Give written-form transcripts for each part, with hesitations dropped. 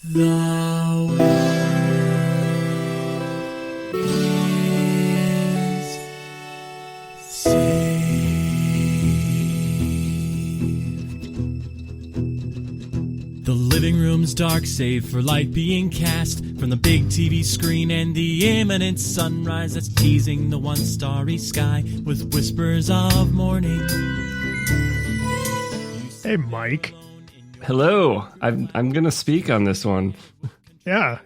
The world is saved. The living room's dark, save for light being cast from the big TV screen and the imminent sunrise that's teasing the one starry sky with whispers of morning. Hey, Mike. Hello. I'm going to speak on this one. Yeah.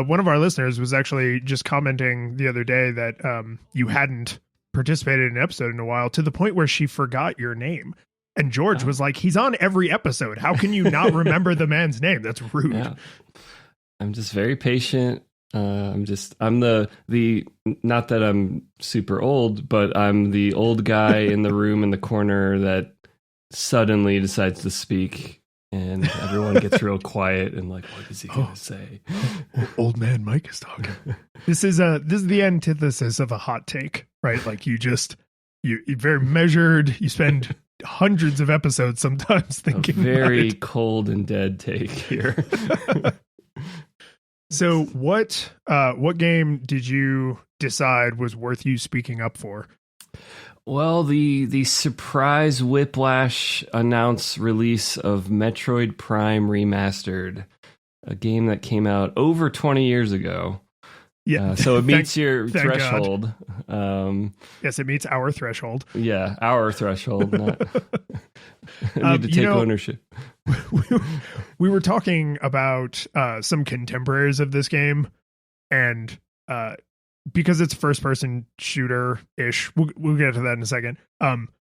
One of our listeners was actually just commenting the other day that you hadn't participated in an episode in a while, to the point where she forgot your name. And George was like, he's on every episode. How can you not remember the man's name? That's rude. Yeah. I'm just very patient. I'm the not that I'm super old, but I'm the old guy in the room in the corner that suddenly decides to speak, and everyone gets real quiet and like, what is he gonna say? Old man Mike is talking. This is the antithesis of a hot take, right? Like you're very measured. You spend hundreds of episodes sometimes thinking a very about it. Cold and dead take here. So what game did you decide was worth you speaking up for? Well, the surprise whiplash announced release of Metroid Prime Remastered, a game that came out over 20 years ago. Yeah, so it meets your threshold. Yes, it meets our threshold. Yeah, our threshold. Not I need to take ownership. We were talking about some contemporaries of this game, and because it's first-person shooter-ish, we'll get to that in a second.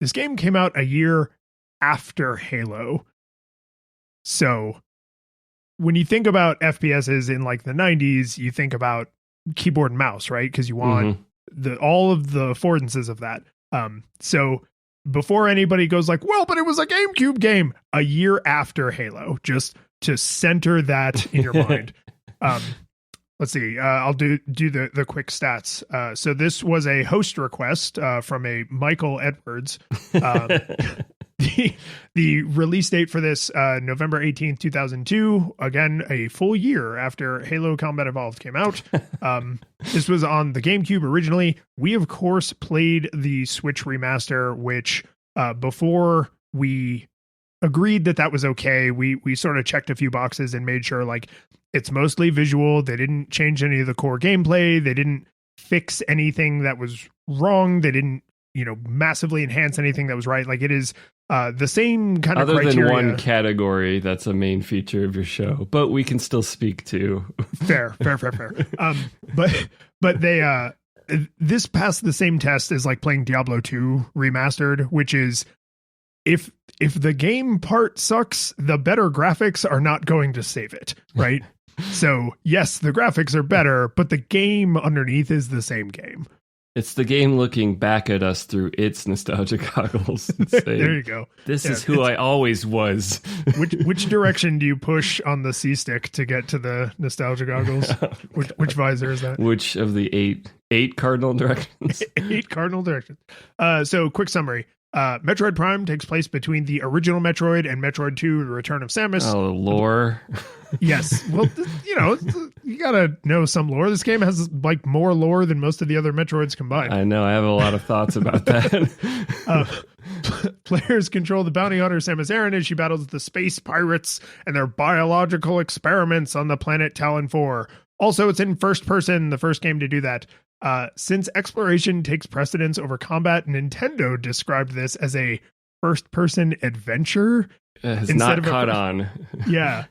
This game came out a year after Halo. So when you think about FPSs in like the 90s, you think about keyboard and mouse, right? Because you want all of the affordances of that. So before anybody goes like, well, but it was a GameCube game, a year after Halo, just to center that in your mind. Let's see. I'll do the quick stats. So this was a host request from a Michael Edwards. The release date for this, November 18th, 2002. Again, a full year after Halo Combat Evolved came out. This was on the GameCube originally. We, of course, played the Switch remaster, which before we agreed that was okay, we sort of checked a few boxes and made sure like it's mostly visual. They didn't change any of the core gameplay. They didn't fix anything that was wrong. They didn't, massively enhance anything that was right. Like it is the same kind of criteria. Other than one category that's a main feature of your show, but we can still speak to. Fair. But they this passed the same test as like playing Diablo 2 remastered, which is if the game part sucks, the better graphics are not going to save it, right? So yes, the graphics are better, but the game underneath is the same game. It's the game looking back at us through its nostalgia goggles. And saying, there you go. This is who I always was. Which direction do you push on the C stick to get to the nostalgia goggles? Which visor is that? Which of the eight cardinal directions? 8 cardinal directions. So quick summary. Metroid Prime takes place between the original Metroid and Metroid 2, The Return of Samus. Oh, lore. Yes. Well, you gotta know some lore. This game has like more lore than most of the other Metroids combined. I know. I have a lot of thoughts about that. Players control the bounty hunter Samus Aran as she battles the space pirates and their biological experiments on the planet Talon 4. Also, it's in first person, the first game to do that. Since exploration takes precedence over combat, Nintendo described this as a first-person adventure. It has not caught on. Yeah,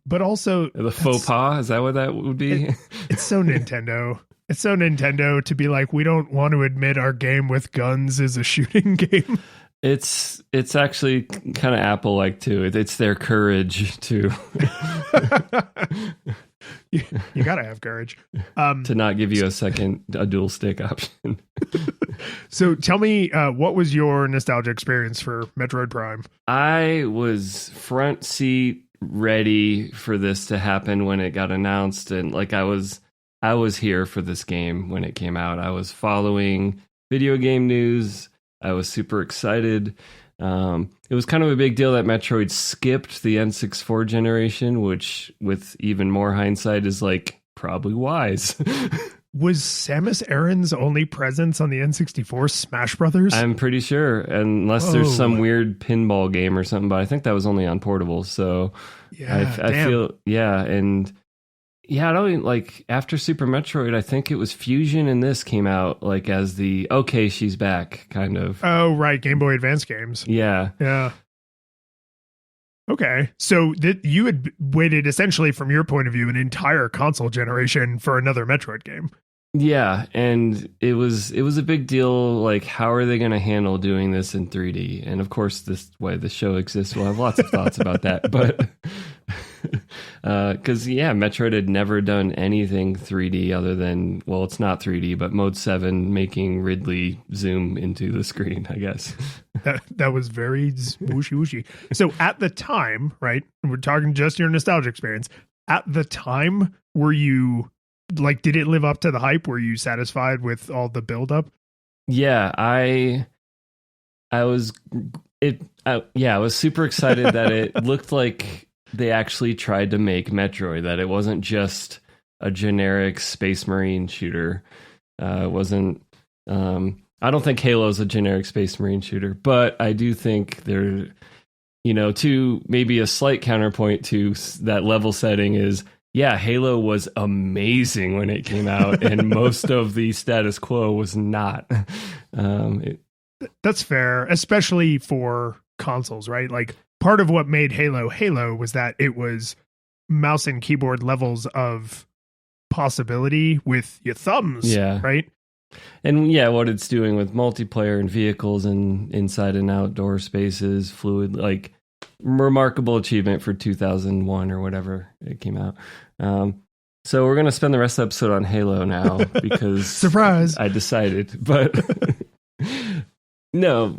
but also... The faux pas, is that what that would be? It's so Nintendo. It's so Nintendo to be like, we don't want to admit our game with guns is a shooting game. It's actually kind of Apple-like, too. It's their courage to... You gotta have courage to not give you a dual stick option. So tell me, what was your nostalgia experience for Metroid Prime? I was front seat ready for this to happen when it got announced, and like I was here for this game when it came out. I was following video game news. I was super excited. It it was kind of a big deal that Metroid skipped the N64 generation, which with even more hindsight is like probably wise. Was Samus Aran's only presence on the N64 Smash Brothers? I'm pretty sure, unless there's some weird pinball game or something, but I think that was only on portables. So yeah, I feel, and yeah, I don't even, like, after Super Metroid, I think it was Fusion and this came out like as the, okay, she's back kind of. Oh, right. Game Boy Advance games. Yeah. Yeah. Okay. So you had waited essentially from your point of view an entire console generation for another Metroid game. Yeah, and it was a big deal. Like, how are they going to handle doing this in 3D? And of course, this why the show exists. We'll have lots of thoughts about that. But because Metroid had never done anything 3D other than, well, it's not 3D, but Mode 7 making Ridley zoom into the screen, I guess. That was very whooshy whooshy. So at the time, right? We're talking just your nostalgia experience. At the time, were you like, did it live up to the hype? Were you satisfied with all the buildup? Yeah, I was super excited that it looked like they actually tried to make Metroid, that it wasn't just a generic Space Marine shooter. It wasn't, I don't think Halo's a generic Space Marine shooter, but I do think they're, to maybe a slight counterpoint to that level setting is, yeah, Halo was amazing when it came out, and most of the status quo was not. That's fair, especially for consoles, right? Like, part of what made Halo was that it was mouse and keyboard levels of possibility with your thumbs, right? And what it's doing with multiplayer and vehicles and inside and outdoor spaces, fluid, like, remarkable achievement for 2001 or whatever it came out. So we're going to spend the rest of the episode on Halo now because surprise, I decided, but no,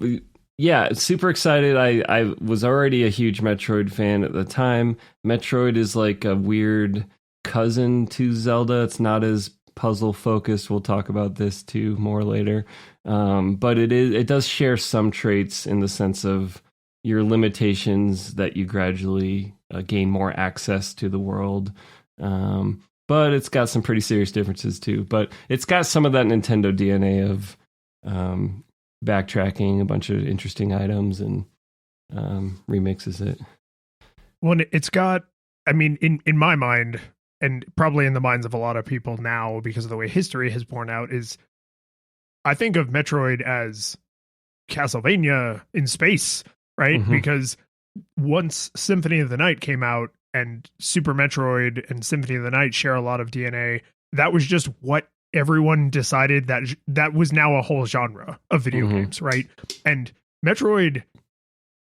yeah, super excited. I was already a huge Metroid fan at the time. Metroid is like a weird cousin to Zelda. It's not as puzzle focused. We'll talk about this too more later. But it does share some traits in the sense of your limitations that you gradually gain more access to the world. But it's got some pretty serious differences too. But it's got some of that Nintendo DNA of backtracking a bunch of interesting items and remixes it. Well, it's got, I mean, in my mind, and probably in the minds of a lot of people now because of the way history has borne out, is I think of Metroid as Castlevania in space, right? Mm-hmm. Because once Symphony of the Night came out and Super Metroid and Symphony of the Night share a lot of DNA, that was just what everyone decided that was now a whole genre of video games, right? And Metroid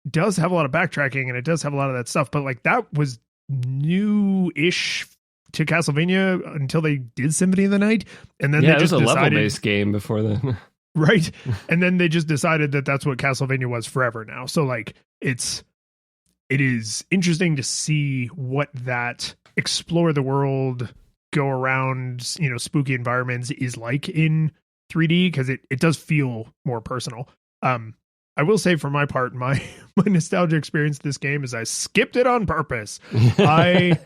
does have a lot of backtracking and it does have a lot of that stuff, but like that was new-ish to Castlevania until they did Symphony of the Night. And then they just it was a decided, level-based game before then. Right. And then they just decided that that's what Castlevania was forever now. So like it is interesting to see what that explore the world, go around, spooky environments is like in 3D, because it does feel more personal. I will say for my part, my nostalgia experience with this game is I skipped it on purpose. I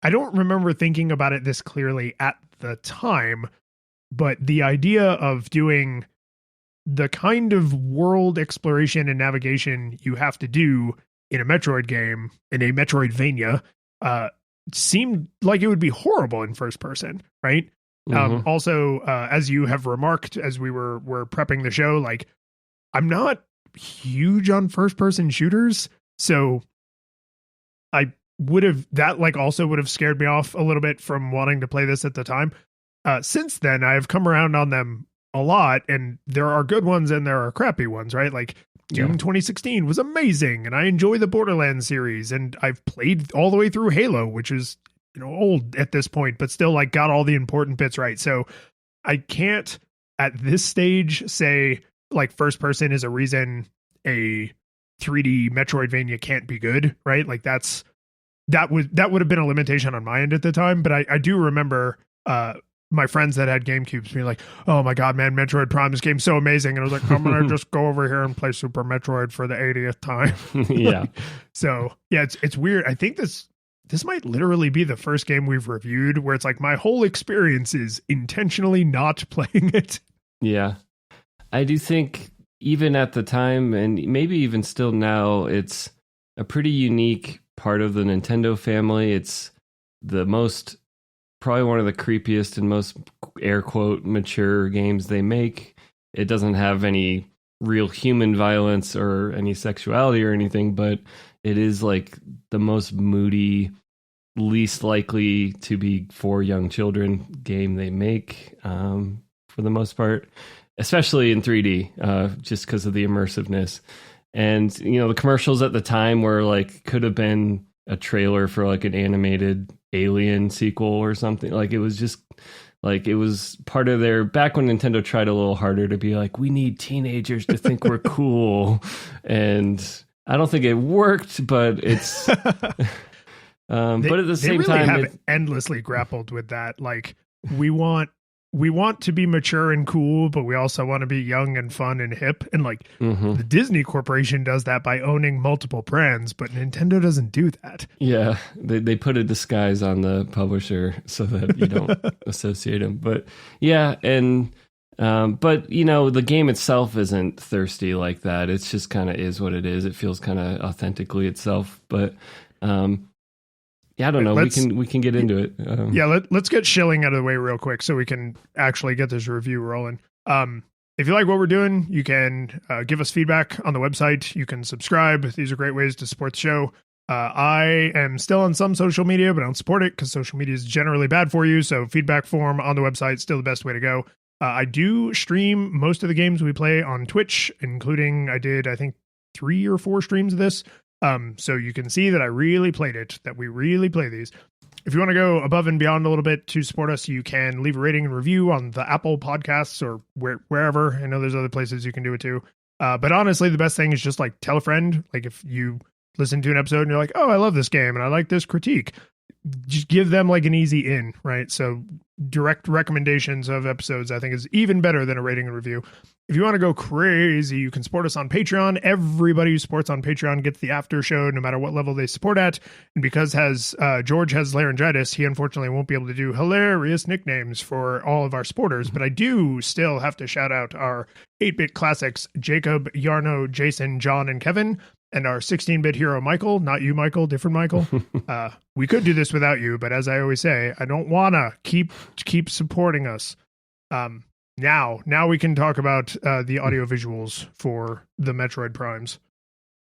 don't remember thinking about it this clearly at the time, but the idea of doing the kind of world exploration and navigation you have to do in a Metroid game, in a Metroidvania, seemed like it would be horrible in first person, right? Mm-hmm. Also, as you have remarked, as we were prepping the show, like, I'm not huge on first person shooters, so I would have, that like also would have scared me off a little bit from wanting to play this at the time. Since then, I've come around on them a lot, and there are good ones and there are crappy ones, right? Like Doom 2016 was amazing, and I enjoy the Borderlands series, and I've played all the way through Halo, which is old at this point, but still like got all the important bits right. So I can't at this stage say like first person is a reason a 3D Metroidvania can't be good, right? Like that would have been a limitation on my end at the time, but I do remember my friends that had GameCubes being like, "Oh my god, man, Metroid Prime, this game's so amazing," and I was like, "I'm gonna just go over here and play Super Metroid for the 80th time." Yeah. So yeah, it's weird. I think this might literally be the first game we've reviewed where it's like my whole experience is intentionally not playing it. Yeah. I do think even at the time, and maybe even still now, it's a pretty unique part of the Nintendo family. It's the most, probably one of the creepiest and most air quote mature games they make. It doesn't have any real human violence or any sexuality or anything, but it is like the most moody, least likely to be for young children game they make, for the most part, especially in 3D, just because of the immersiveness. And, you know, the commercials at the time were like, could have been a trailer for like an animated Alien sequel or something. Like, it was just like, it was part of their, back when Nintendo tried a little harder to be like, we need teenagers to think we're cool. And I don't think it worked, but it's, but at the same they really time, have endlessly grappled with that. Like, we want to be mature and cool, but we also want to be young and fun and hip. And like the Disney Corporation does that by owning multiple brands, but Nintendo doesn't do that. yeah, they put a disguise on the publisher so that you don't associate them. But yeah, and but you know, the game itself isn't thirsty like that. It's just kind of is what it is. It feels kind of authentically itself. But yeah, I don't know. We can get into it. Let's get shilling out of the way real quick so we can actually get this review rolling. If you like what we're doing, you can give us feedback on the website. You can subscribe. These are great ways to support the show. I am still on some social media, but I don't support it because social media is generally bad for you. So feedback form on the website is still the best way to go. I do stream most of the games we play on Twitch, including I think 3 or 4 streams of this. So you can see that I really played it, that we really play these. If you want to go above and beyond a little bit to support us, you can leave a rating and review on the Apple Podcasts or wherever. I know there's other places you can do it too. But honestly, the best thing is just like tell a friend. Like if you listen to an episode and you're like, oh, I love this game and I like this critique, just give them like an easy in, right? So direct recommendations of episodes, I think, is even better than a rating and review. If you want to go crazy, you can support us on Patreon. Everybody who supports on Patreon gets the after show, no matter what level they support at. And because George has laryngitis, he unfortunately won't be able to do hilarious nicknames for all of our supporters. But I do still have to shout out our 8-bit classics, Jacob, Yarno, Jason, John, and Kevin, and our 16-bit hero, Michael. Not you, Michael, different Michael. We could do this without you, but as I always say, I don't want to keep supporting us. Now we can talk about the audio visuals for the Metroid Primes.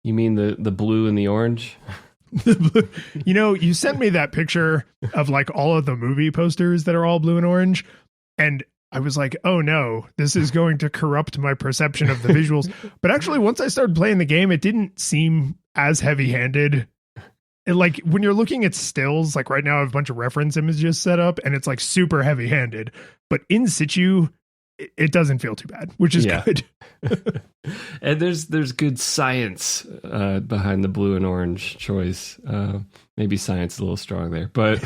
You mean the blue and the orange? You know, you sent me that picture of like all of the movie posters that are all blue and orange, and I was like, oh no, this is going to corrupt my perception of the visuals. But actually, once I started playing the game, it didn't seem as heavy-handed. And like when you're looking at stills, like right now I have a bunch of reference images set up and it's like super heavy-handed. But in situ, it doesn't feel too bad, which is good. And there's good science behind the blue and orange choice. Maybe science is a little strong there, but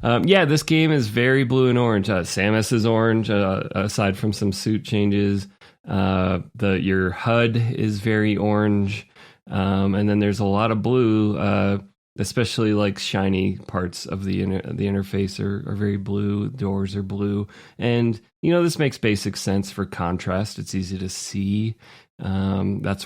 this game is very blue and orange. Samus is orange, aside from some suit changes. Your HUD is very orange, and then there's a lot of blue. Especially like shiny parts of the interface are very blue. Doors are blue, and you know this makes basic sense for contrast. It's easy to see. That's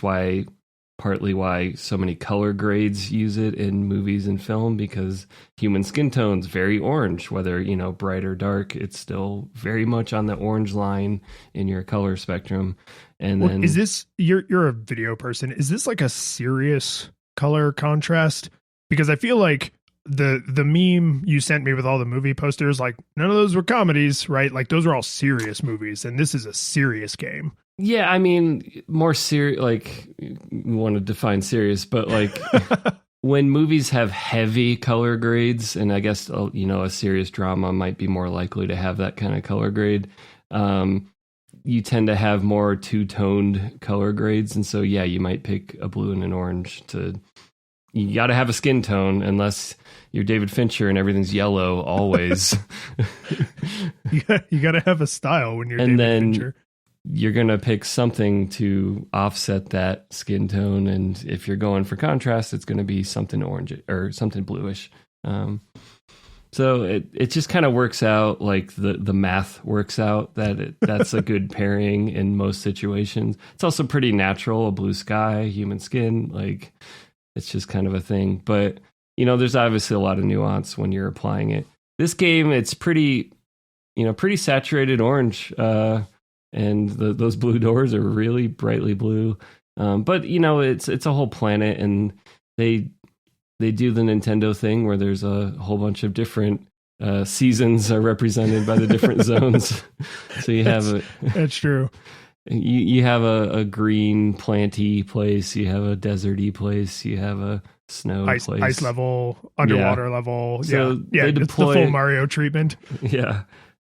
partly why so many color grades use it in movies and film, because human skin tone's very orange, whether bright or dark. It's still very much on the orange line in your color spectrum. And then is this you're a video person? Is this like a serious color contrast? Because I feel like the meme you sent me with all the movie posters, like none of those were comedies, right? Like those are all serious movies, and this is a serious game. Yeah, I mean, more serious, like you want to define serious, but like when movies have heavy color grades, and I guess, a serious drama might be more likely to have that kind of color grade. You tend to have more two-toned color grades. And so, yeah, you might pick a blue and an orange to you got to have a skin tone unless you're David Fincher and everything's yellow always. You got to have a style when you're And David then Fincher. you're going to pick something to offset that skin tone. And if you're going for contrast, it's going to be something orange or something bluish. So it just kind of works out, like the math works out that that's a good pairing in most situations. It's also pretty natural, a blue sky, human skin, like it's just kind of a thing. But, you know, there's obviously a lot of nuance when you're applying it. This game, it's pretty saturated orange, and those blue doors are really brightly blue. But, you know, it's a whole planet, and they do the Nintendo thing where there's a whole bunch of different seasons are represented by the different zones. So you have that's true. You have a green planty place, you have a deserty place, you have a snow place, ice level, underwater level. So yeah, they deploy, it's the full Mario treatment. Yeah.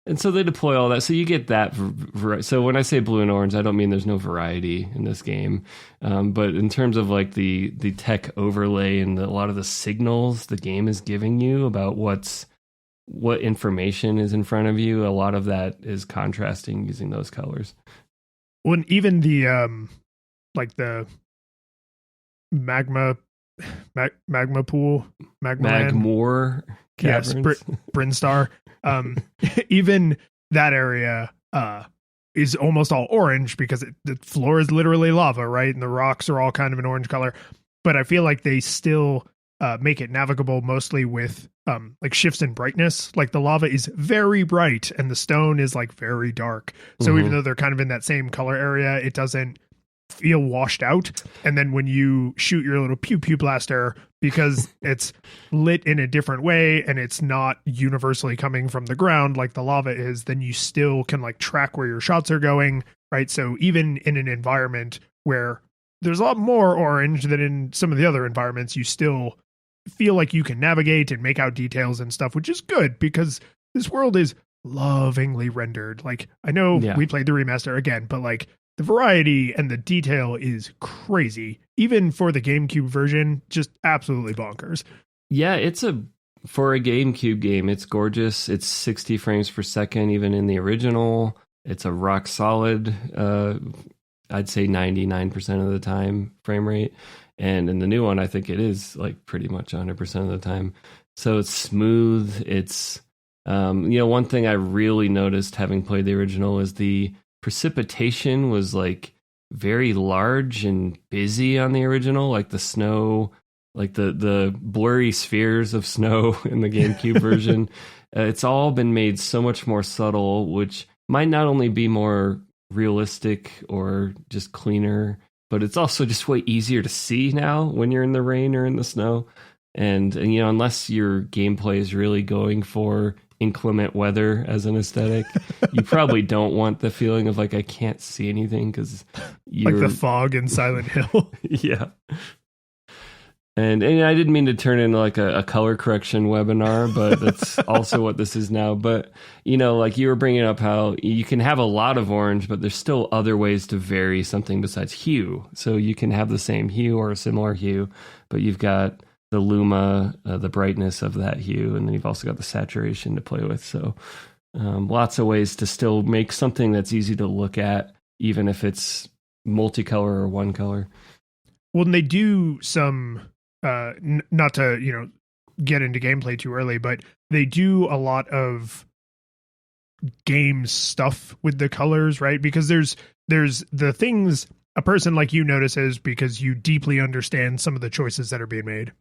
And so they deploy all that. So you get that. So when I say blue and orange, I don't mean there's no variety in this game. But in terms of like the tech overlay and a lot of the signals the game is giving you about what information is in front of you, a lot of that is contrasting using those colors. When even the like the magma pool, Magmore caverns. Yes, Brinstar. Even that area is almost all orange because the floor is literally lava, right? And the rocks are all kind of an orange color. But I feel like they still make it navigable mostly with like shifts in brightness. Like the lava is very bright and the stone is like very dark. So even though they're kind of in that same color area, it doesn't feel washed out. And then when you shoot your little pew pew blaster, because it's lit in a different way and it's not universally coming from the ground like the lava is, then you still can like track where your shots are going, right? So even in an environment where there's a lot more orange than in some of the other environments, you still feel like you can navigate and make out details and stuff, which is good because this world is lovingly rendered. Like I know we played the remaster again, but like the variety and the detail is crazy. Even for the GameCube version, just absolutely bonkers. Yeah, for a GameCube game, it's gorgeous. It's 60 frames per second, even in the original. It's a rock solid, I'd say 99% of the time frame rate. And in the new one, I think it is like pretty much 100% of the time. So it's smooth. It's, one thing I really noticed having played the original is the precipitation was like very large and busy on the original, like the snow, like the blurry spheres of snow in the GameCube version. It's all been made so much more subtle, which might not only be more realistic or just cleaner, but it's also just way easier to see now when you're in the rain or in the snow. And unless your gameplay is really going for inclement weather as an aesthetic, you probably don't want the feeling of like I can't see anything because like the fog in Silent Hill. Yeah. And I didn't mean to turn into like a color correction webinar, but that's also what this is now. But, like you were bringing up how you can have a lot of orange, but there's still other ways to vary something besides hue. So you can have the same hue or a similar hue, but you've got the luma, the brightness of that hue, and then you've also got the saturation to play with. So lots of ways to still make something that's easy to look at, even if it's multicolor or one color. Well, and they do some... not to get into gameplay too early, but they do a lot of game stuff with the colors, right? Because there's the things a person like you notices because you deeply understand some of the choices that are being made.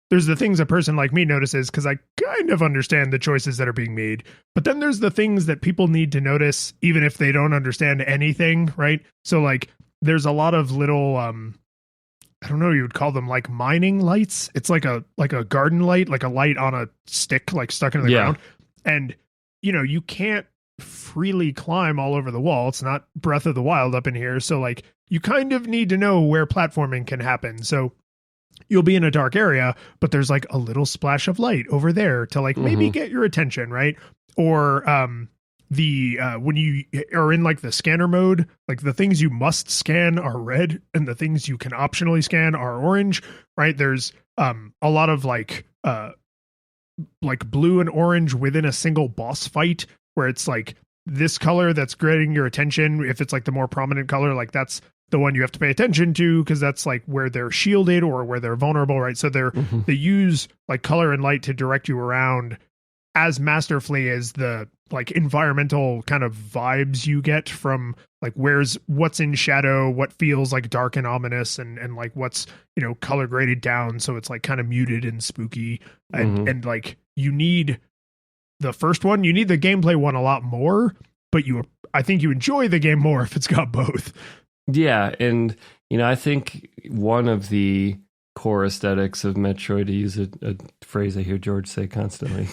There's the things a person like me notices because I kind of understand the choices that are being made. But then there's the things that people need to notice even if they don't understand anything, right? So like there's a lot of little I don't know, you would call them like mining lights. It's like a garden light, like a light on a stick, like stuck into the ground. And, you can't freely climb all over the wall. It's not Breath of the Wild up in here. So like you kind of need to know where platforming can happen. So you'll be in a dark area, but there's like a little splash of light over there to like maybe get your attention, right? Or when you are in like the scanner mode, like the things you must scan are red and the things you can optionally scan are orange, right? There's a lot of like blue and orange within a single boss fight, where it's like this color that's getting your attention. If it's like the more prominent color, like that's the one you have to pay attention to, because that's like where they're shielded or where they're vulnerable, right? So they use like color and light to direct you around as masterfully as the like environmental kind of vibes you get from like what's in shadow, what feels like dark and ominous, and like what's, you know, color graded down so it's like kind of muted and spooky. And like you need the first one, you need the gameplay one a lot more, but I think you enjoy the game more if it's got both. Yeah, and you know, I think one of the core aesthetics of Metroid, to use a phrase I hear George say constantly,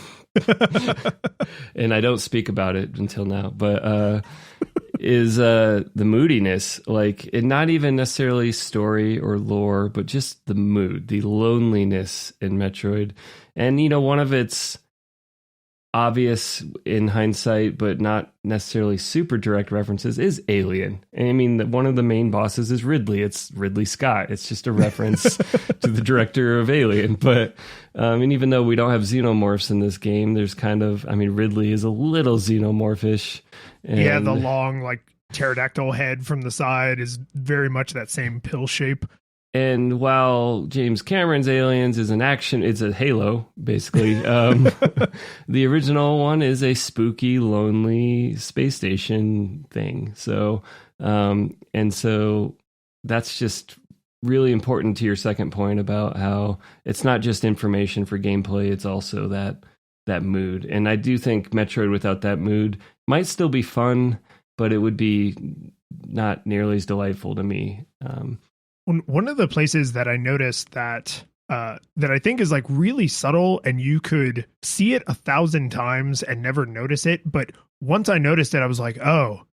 and I don't speak about it until now, but is the moodiness, like, and not even necessarily story or lore, but just the mood, the loneliness in Metroid. And you know, one of its obvious in hindsight, but not necessarily super direct references is Alien. And I mean, one of the main bosses is Ridley. It's Ridley Scott. It's just a reference to the director of Alien. But, and even though we don't have xenomorphs in this game, there's kind of, I mean, Ridley is a little xenomorphish. And yeah, the long, like, pterodactyl head from the side is very much that same pill shape. And while James Cameron's Aliens is an action, it's a Halo, basically. The original one is a spooky, lonely space station thing. So, and so that's just really important to your second point about how it's not just information for gameplay, it's also that mood. And I do think Metroid without that mood might still be fun, but it would be not nearly as delightful to me. One of the places that I noticed that I think is like really subtle, and you could see it 1,000 times and never notice it, but once I noticed it, I was like, oh,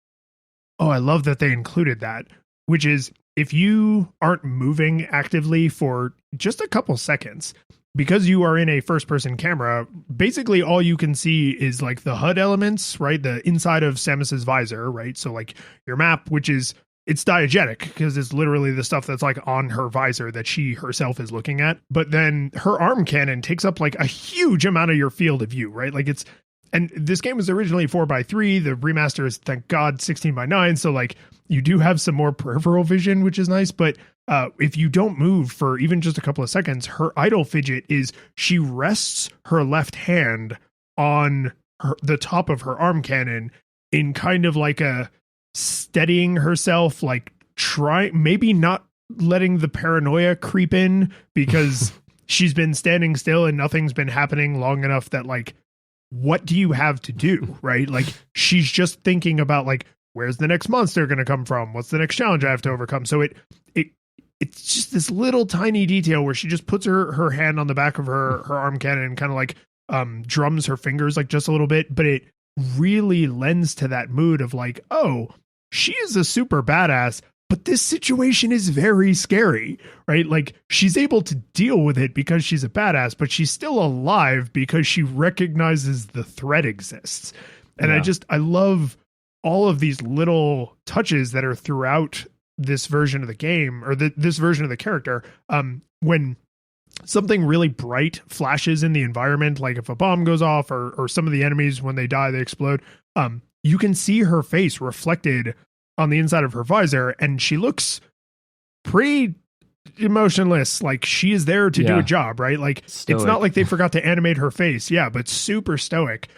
I love that they included that, which is if you aren't moving actively for just a couple seconds, because you are in a first-person camera, basically all you can see is like the HUD elements, right? The inside of Samus's visor, right? So like your map, which is, it's diegetic because it's literally the stuff that's like on her visor that she herself is looking at. But then her arm cannon takes up like a huge amount of your field of view, right? Like it's, and this game was originally 4:3. The remaster is, thank God, 16:9. So like you do have some more peripheral vision, which is nice. But if you don't move for even just a couple of seconds, her idle fidget is she rests her left hand on the top of her arm cannon in kind of like a steadying herself, like maybe not letting the paranoia creep in, because she's been standing still and nothing's been happening long enough that like, what do you have to do, right? Like she's just thinking about like, where's the next monster going to come from? What's the next challenge I have to overcome? So it's just this little tiny detail where she just puts her hand on the back of her arm cannon and kind of like drums her fingers like just a little bit, but it really lends to that mood of like, oh, she is a super badass, but this situation is very scary, right? Like she's able to deal with it because she's a badass, but she's still alive because she recognizes the threat exists. And yeah. I love all of these little touches that are throughout this version of the game, or this version of the character. When something really bright flashes in the environment, like if a bomb goes off or some of the enemies, when they die, they explode. You can see her face reflected on the inside of her visor, and she looks pretty emotionless. Like she is there to do a job, right? Like stoic. It's not like they forgot to animate her face. Yeah, but super stoic.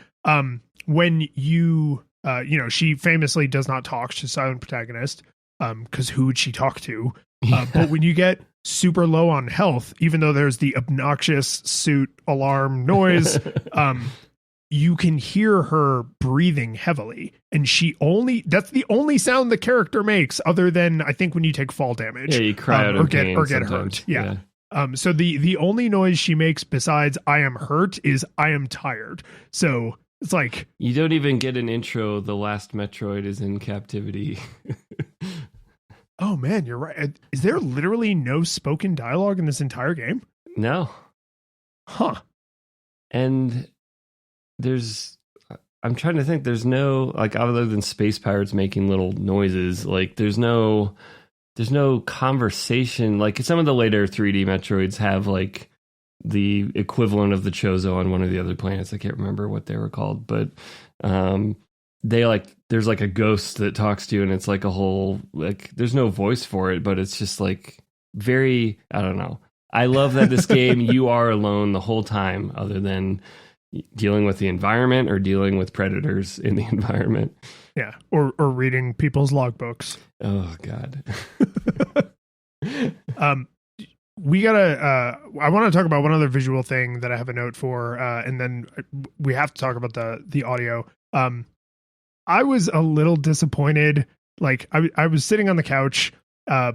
When you know, she famously does not talk. She's a silent protagonist. Because who would she talk to? But when you get super low on health, even though there's the obnoxious suit alarm noise, you can hear her breathing heavily. And that's the only sound the character makes, other than I think when you take fall damage. Yeah, you cry out or in get pain or get sometimes. hurt. Yeah. So the only noise she makes besides I am hurt is I am tired. So it's like, you don't even get an intro. The last Metroid is in captivity. Oh man, you're right. Is there literally no spoken dialogue in this entire game? No. Huh. And I'm trying to think, there's no, like, other than space pirates making little noises, like there's no conversation. Like some of the later 3D Metroids have like the equivalent of the Chozo on one of the other planets. I can't remember what they were called, but they like there's like a ghost that talks to you, and it's like a whole like there's no voice for it, but it's just like very, I don't know. I love that this game you are alone the whole time, other than dealing with the environment or dealing with predators in the environment. Yeah, or reading people's logbooks. Oh God. We gotta. I want to talk about one other visual thing that I have a note for, and then we have to talk about the audio. I was a little disappointed. Like I was sitting on the couch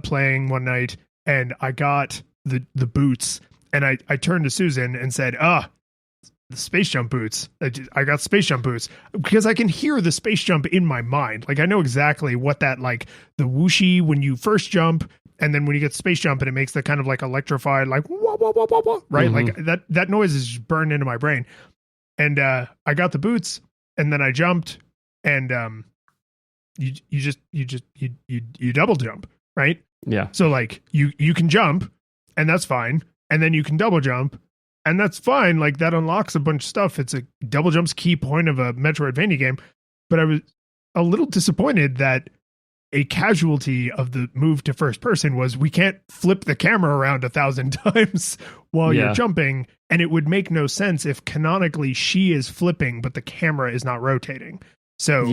playing one night, and I got the boots, and I turned to Susan and said, the space jump boots. I got space jump boots because I can hear the space jump in my mind. Like I know exactly what that, like the whooshy when you first jump, and then when you get space jump and it makes the kind of like electrified, like wah, wah, wah, wah, wah, right? Mm-hmm. Like that noise is just burned into my brain. And I got the boots, and then I jumped, and you double jump, right? Yeah. So like you can jump, and that's fine, and then you can double jump, and that's fine. Like that unlocks a bunch of stuff. It's a double jump's key point of a Metroidvania game. But I was a little disappointed that a casualty of the move to first person was we can't flip the camera around 1,000 times while you're jumping, and it would make no sense if canonically she is flipping but the camera is not rotating. So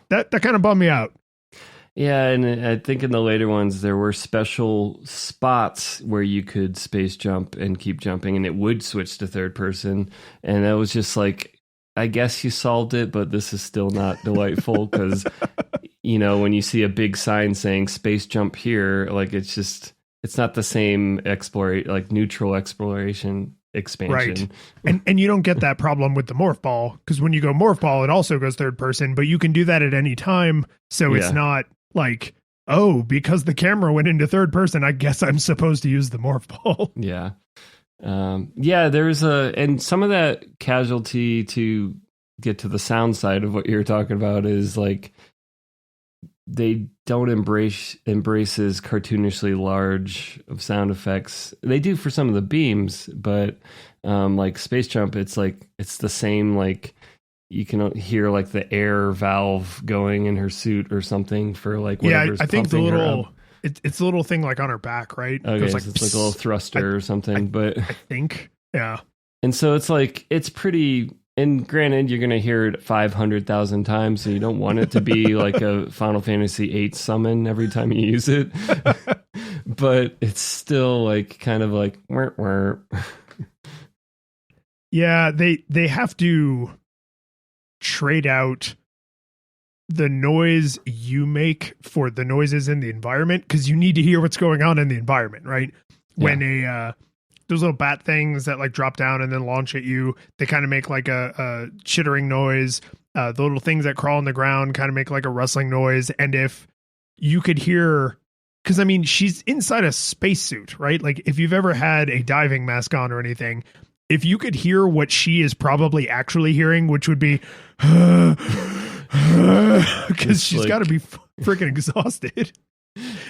that kind of bummed me out. Yeah, and I think in the later ones there were special spots where you could space jump and keep jumping, and it would switch to third person, and that was just like, I guess you solved it, but this is still not delightful because you know, when you see a big sign saying space jump here, like it's not the same neutral exploration expansion. Right. And you don't get that problem with the morph ball, because when you go morph ball, it also goes third person, but you can do that at any time. So it's not like, oh, because the camera went into third person, I guess I'm supposed to use the morph ball. Yeah. There's and some of that casualty, to get to the sound side of what you're talking about, is like they don't embrace as cartoonishly large of sound effects. They do for some of the beams, but like space jump, it's the same, like you can hear like the air valve going in her suit or something for like whatever's I think the pumping her little up. it's a little thing like on her back, right? Okay, like, it's like a little thruster or something, but I think and so it's like it's pretty. And granted, you're going to hear it 500,000 times, so you don't want it to be like a Final Fantasy VIII summon every time you use it. But it's still like kind of like wah, wah. Yeah, they have to trade out the noise you make for the noises in the environment, because you need to hear what's going on in the environment, right? When those little bat things that like drop down and then launch at you, they kind of make like a chittering noise. The little things that crawl on the ground kind of make like a rustling noise. And if you could hear, because I mean, she's inside a spacesuit, right? Like if you've ever had a diving mask on or anything, if you could hear what she is probably actually hearing, which would be, because she's got to be freaking exhausted.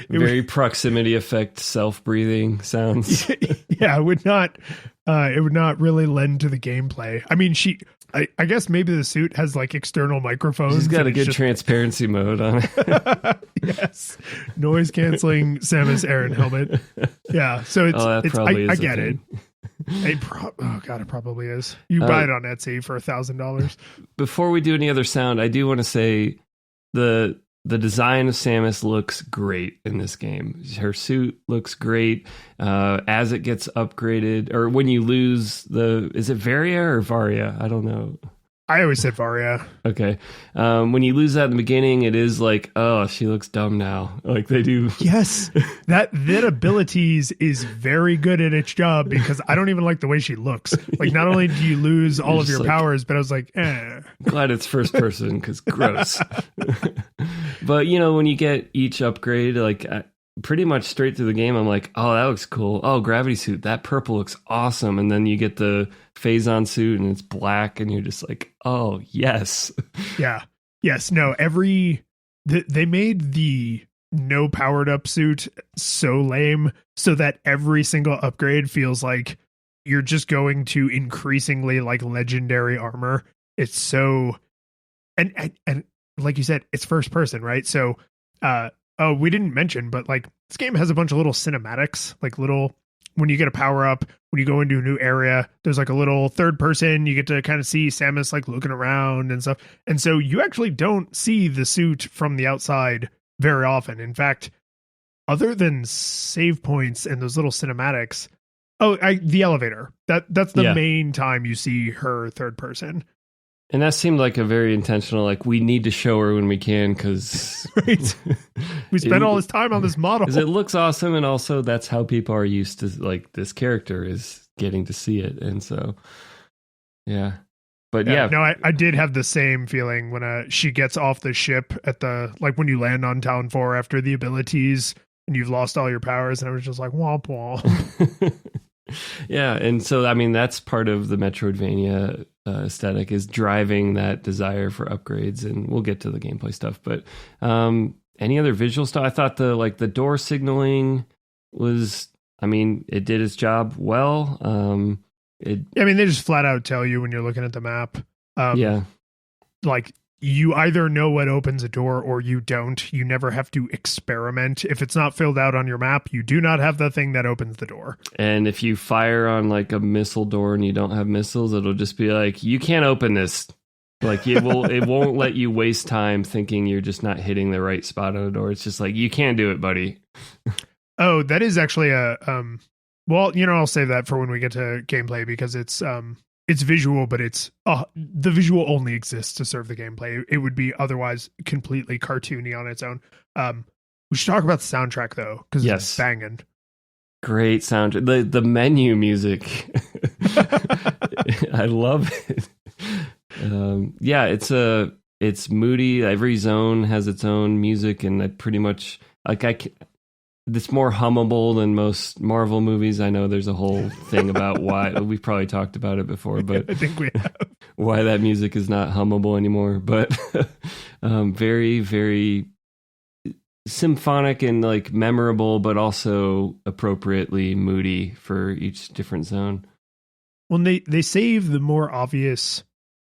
Very proximity effect, self-breathing sounds. Yeah, it would not really lend to the gameplay. I mean, I guess maybe the suit has like external microphones. She's got a good transparency mode on it. Yes, noise canceling Samus Aran helmet. Yeah, so I get it. It probably is. You buy it on Etsy for $1,000. Before we do any other sound, I do want to say the design of Samus looks great in this game. Her suit looks great as it gets upgraded, or when you lose is it Varia or Varia? I don't know. I always said Varia. Okay. When you lose that in the beginning, it is like, oh, she looks dumb now. Like they do. Yes. That abilities is very good at its job, because I don't even like the way she looks. Like not only do you lose all of your powers, but I was like, glad it's first person, because gross. But you know, when you get each upgrade, like pretty much straight through the game, I'm like, oh, that looks cool. Oh, gravity suit, that purple looks awesome. And then you get the Phazon suit and it's black, and you're just like, oh, yes. Yeah. Yes. No, they made the no powered up suit so lame, so that every single upgrade feels like you're just going to increasingly like legendary armor. It's so, and like you said, it's first person, right? So, oh, we didn't mention, but like this game has a bunch of little cinematics, like little, when you get a power up, when you go into a new area, there's like a little third person. You get to kind of see Samus like looking around and stuff. And so you actually don't see the suit from the outside very often. In fact, other than save points and those little cinematics, the elevator. That's the main time you see her third person. And that seemed like a very intentional, like, we need to show her when we can, because right. We spent all this time on this model. Because it looks awesome, and also that's how people are used to, like, this character is getting to see it. And so, yeah. But yeah. No, I did have the same feeling when she gets off the ship at the, like, when you land on Town 4 after the abilities and you've lost all your powers, and I was just like, womp womp. Yeah, and so, I mean, that's part of the Metroidvania aesthetic, is driving that desire for upgrades, and we'll get to the gameplay stuff. But any other visual stuff? I thought the door signaling was, I mean, it did its job well. I mean, they just flat out tell you when you're looking at the map. Yeah. Like, you either know what opens a door or you don't. You never have to experiment. If it's not filled out on your map, you do not have the thing that opens the door. And if you fire on like a missile door and you don't have missiles, it'll just be like, you can't open this. Like, it won't let you waste time thinking you're just not hitting the right spot on the door. It's just like, you can't do it, buddy. Oh, that is actually well, I'll save that for when we get to gameplay, because it's visual, but the visual only exists to serve the gameplay. It would be otherwise completely cartoony on its own. We should talk about the soundtrack though, because it's banging. Great soundtrack. The menu music, I love it. Yeah, it's moody. Every zone has its own music, and I pretty much it's more hummable than most Marvel movies. I know there's a whole thing about why. We've probably talked about it before, but I think we have. Why that music is not hummable anymore. But very, very symphonic and like memorable, but also appropriately moody for each different zone. Well, they save the more obvious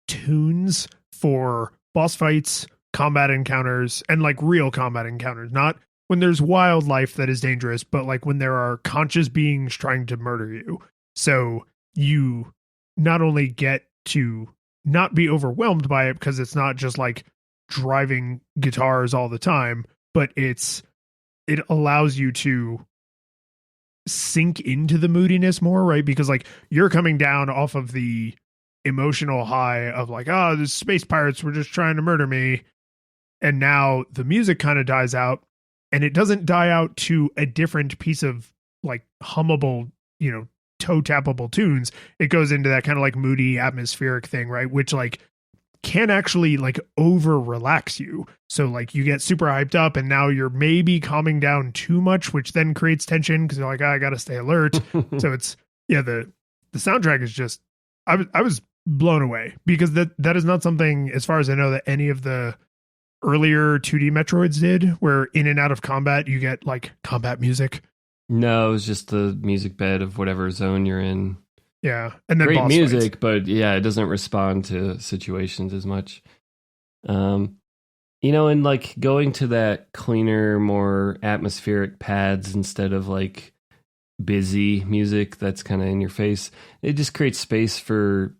tunes for boss fights, combat encounters, and like real combat encounters, not when there's wildlife that is dangerous, but like when there are conscious beings trying to murder you. So you not only get to not be overwhelmed by it, because it's not just like driving guitars all the time, but it allows you to sink into the moodiness more, right? Because like you're coming down off of the emotional high of like, oh, the space pirates were just trying to murder me. And now the music kind of dies out. And it doesn't die out to a different piece of like hummable, toe tappable tunes. It goes into that kind of like moody atmospheric thing, right? Which like can actually like over relax you. So like you get super hyped up, and now you're maybe calming down too much, which then creates tension because you're like, I got to stay alert. So it's, the soundtrack is just, I was blown away, because that is not something, as far as I know, that any of the earlier 2D Metroids did, where in and out of combat you get like combat music. No, it was just the music bed of whatever zone you're in. Yeah, and then great boss music, fights. but yeah, it doesn't respond to situations as much. And like going to that cleaner, more atmospheric pads instead of like busy music that's kind of in your face, it just creates space for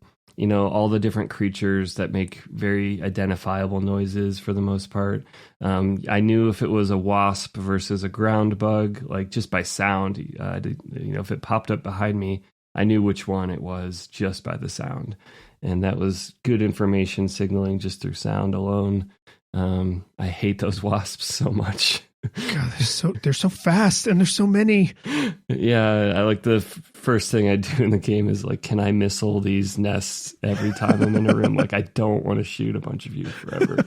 all the different creatures that make very identifiable noises for the most part. I knew if it was a wasp versus a ground bug, like just by sound. If it popped up behind me, I knew which one it was just by the sound. And that was good information signaling just through sound alone. I hate those wasps so much. God, they're so fast, and there's so many. Yeah, I like the first thing I do in the game is like, can I missile these nests every time I'm in a room? Like, I don't want to shoot a bunch of you forever.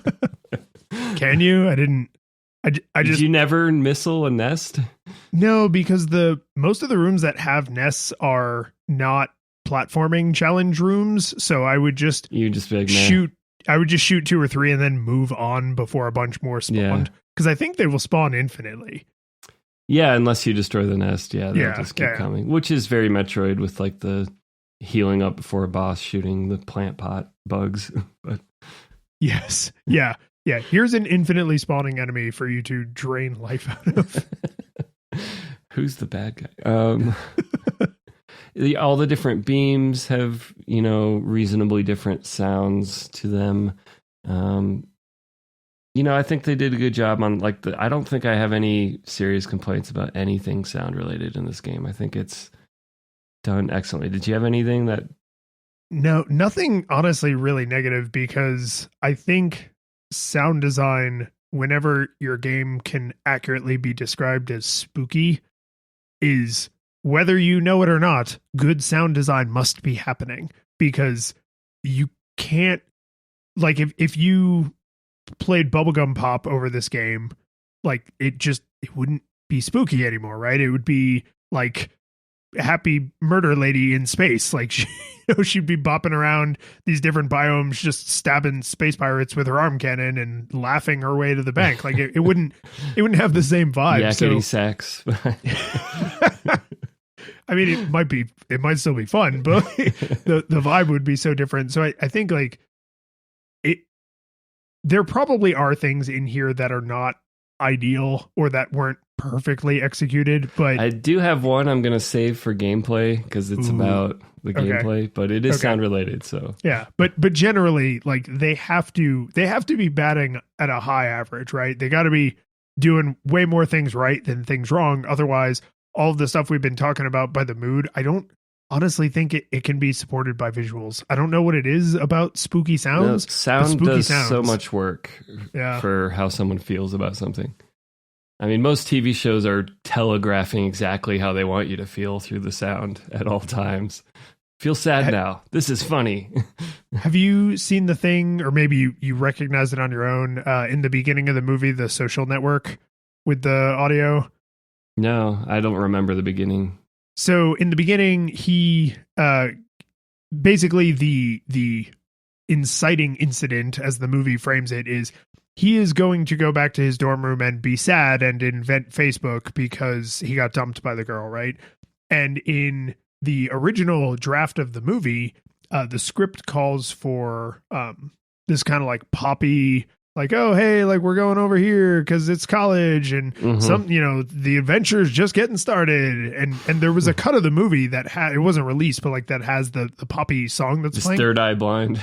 Can you? I didn't. Did you never missile a nest? No, because most of the rooms that have nests are not platforming challenge rooms. So I would just be like, shoot. I would just shoot 2 or 3 and then move on before a bunch more spawned. Because I think they will spawn infinitely. Yeah, unless you destroy the nest, they'll Yeah, just keep yeah. coming, which is very Metroid with like the healing up before a boss, shooting the plant pot bugs. But Yes. Yeah. Yeah. Here's an infinitely spawning enemy for you to drain life out of. who's the bad guy? All the different beams have, reasonably different sounds to them. I think they did a good job on I don't think I have any serious complaints about anything sound related in this game. I think it's done excellently. Did you have anything that? No, nothing honestly really negative, because I think sound design, whenever your game can accurately be described as spooky, is, whether you know it or not, good sound design must be happening, because you can't, like, if you played Bubblegum Pop over this game, like, it wouldn't be spooky anymore, right? It would be like Happy Murder Lady in space. Like, she'd be bopping around these different biomes, just stabbing space pirates with her arm cannon and laughing her way to the bank. Like, it wouldn't have the same vibe. Yakety sax. I mean, it might still be fun, but the vibe would be so different. So I think, like, there probably are things in here that are not ideal or that weren't perfectly executed, but I do have one I'm going to save for gameplay, because it's about the gameplay, but it is sound related. So yeah, but generally, like, they have to be batting at a high average, right? They got to be doing way more things right than things wrong. Otherwise, all of the stuff we've been talking about by the mood, I don't honestly think it can be supported by visuals. I don't know what it is about spooky sounds. No, sound does so much work Yeah. for how someone feels about something. I mean, most TV shows are telegraphing exactly how they want you to feel through the sound at all times. Feel sad now. This is funny. Have you seen the thing, or maybe you recognize it on your own, in the beginning of the movie, The Social Network, with the audio? No, I don't remember the beginning. So in the beginning, he basically the inciting incident, as the movie frames it, is he is going to go back to his dorm room and be sad and invent Facebook because he got dumped by the girl, right? And in the original draft of the movie, the script calls for this kind of like poppy, like, oh, hey, like, we're going over here because it's college, and the adventure's just getting started. And there was a cut of the movie that it wasn't released, but like that has the poppy song that's playing. Third Eye Blind.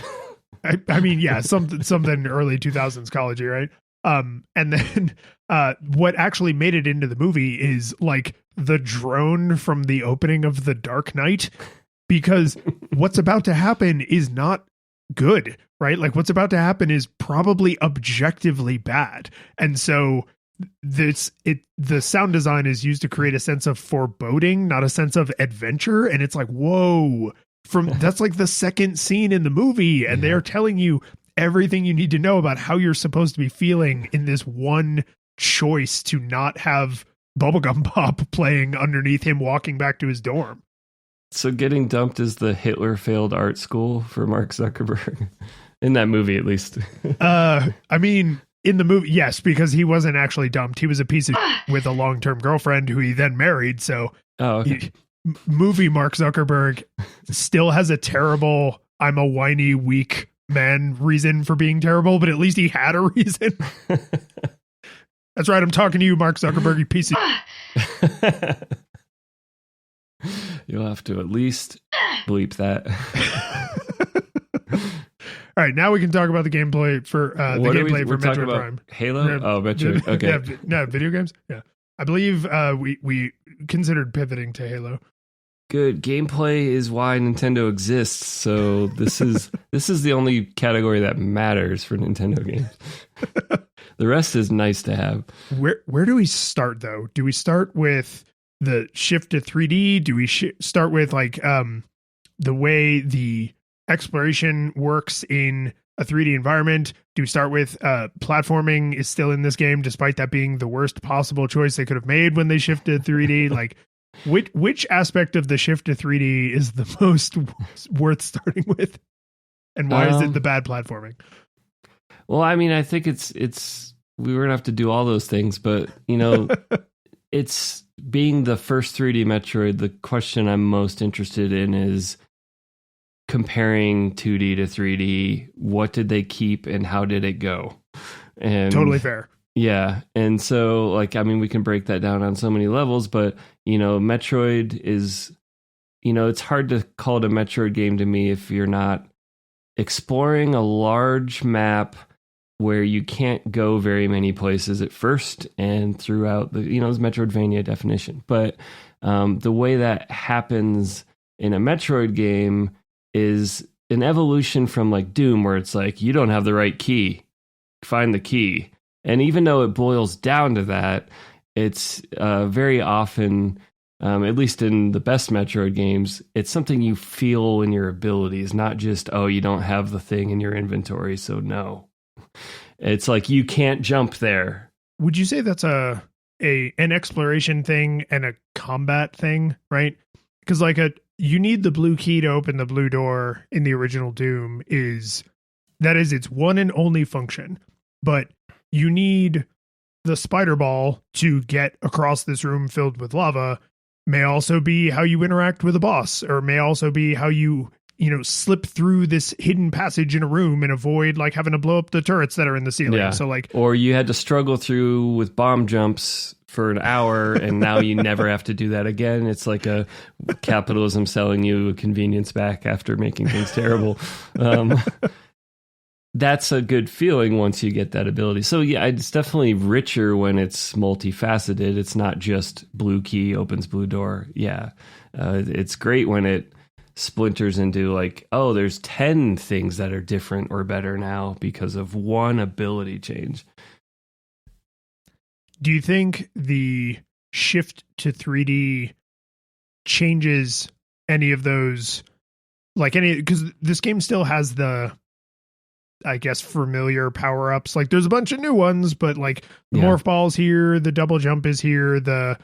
I mean, yeah, something early 2000s college-y, right? And then what actually made it into the movie is like the drone from the opening of The Dark Knight, because what's about to happen is not good, right? Like, what's about to happen is probably objectively bad. And so the sound design is used to create a sense of foreboding, not a sense of adventure. And it's like, whoa, that's like the second scene in the movie, and they're telling you everything you need to know about how you're supposed to be feeling in this one choice to not have Bubblegum Pop playing underneath him walking back to his dorm. So getting dumped is the Hitler failed art school for Mark Zuckerberg. In that movie, at least. I mean, in the movie, yes, because he wasn't actually dumped. He was a piece of with a long-term girlfriend who he then married. So movie Mark Zuckerberg still has a terrible, I'm a whiny, weak man reason for being terrible, but at least he had a reason. That's right. I'm talking to you, Mark Zuckerberg, you piece of... You'll have to at least bleep that. All right, now we can talk about the gameplay for Metroid Prime. Halo? Metroid. Okay. Yeah, video games. Yeah, I believe we considered pivoting to Halo. Good. Gameplay is why Nintendo exists. So this is the only category that matters for Nintendo games. The rest is nice to have. Where do we start though? Do we start with the shift to 3D? Do we start with like the way the exploration works in a 3D environment? Do we start with platforming is still in this game, despite that being the worst possible choice they could have made when they shifted 3D? Like, which aspect of the shift to 3D is the most worth starting with, and why is it the bad platforming? Well, I mean, I think it's we were gonna have to do all those things, but it's being the first 3D Metroid, the question I'm most interested in is comparing 2D to 3D. What did they keep and how did it go? And Totally fair. yeah. And so, like, I mean, we can break that down on so many levels, but, you know, Metroid is, you know, it's hard to call it a Metroid game to me if you're not exploring a large map where you can't go very many places at first and throughout the, you know, it's Metroidvania definition. But the way that happens in a Metroid game is an evolution from like Doom, where it's like, you don't have the right key, find the key. And even though it boils down to that, it's very often, at least in the best Metroid games, it's something you feel in your abilities, not just, oh, you don't have the thing in your inventory, so no. It's like you can't jump there. Would you say that's an exploration thing and a combat thing, right? Because like you need the blue key to open the blue door in the original Doom is its one and only function. But you need the spider ball to get across this room filled with lava. May also be how you interact with a boss, or may also be how you slip through this hidden passage in a room and avoid like having to blow up the turrets that are in the ceiling. Yeah. So like, or you had to struggle through with bomb jumps for an hour and now you never have to do that again. It's like a capitalism selling you a convenience back after making things terrible. That's a good feeling once you get that ability. So yeah, it's definitely richer when it's multifaceted. It's not just blue key opens blue door. Yeah. It's great when it splinters into like, oh, there's 10 things that are different or better now because of one ability change. Do you think the shift to 3D changes any of those, like any, because this game still has the, I guess, familiar power-ups. Like there's a bunch of new ones, but like the morph ball's here, the double jump is here, the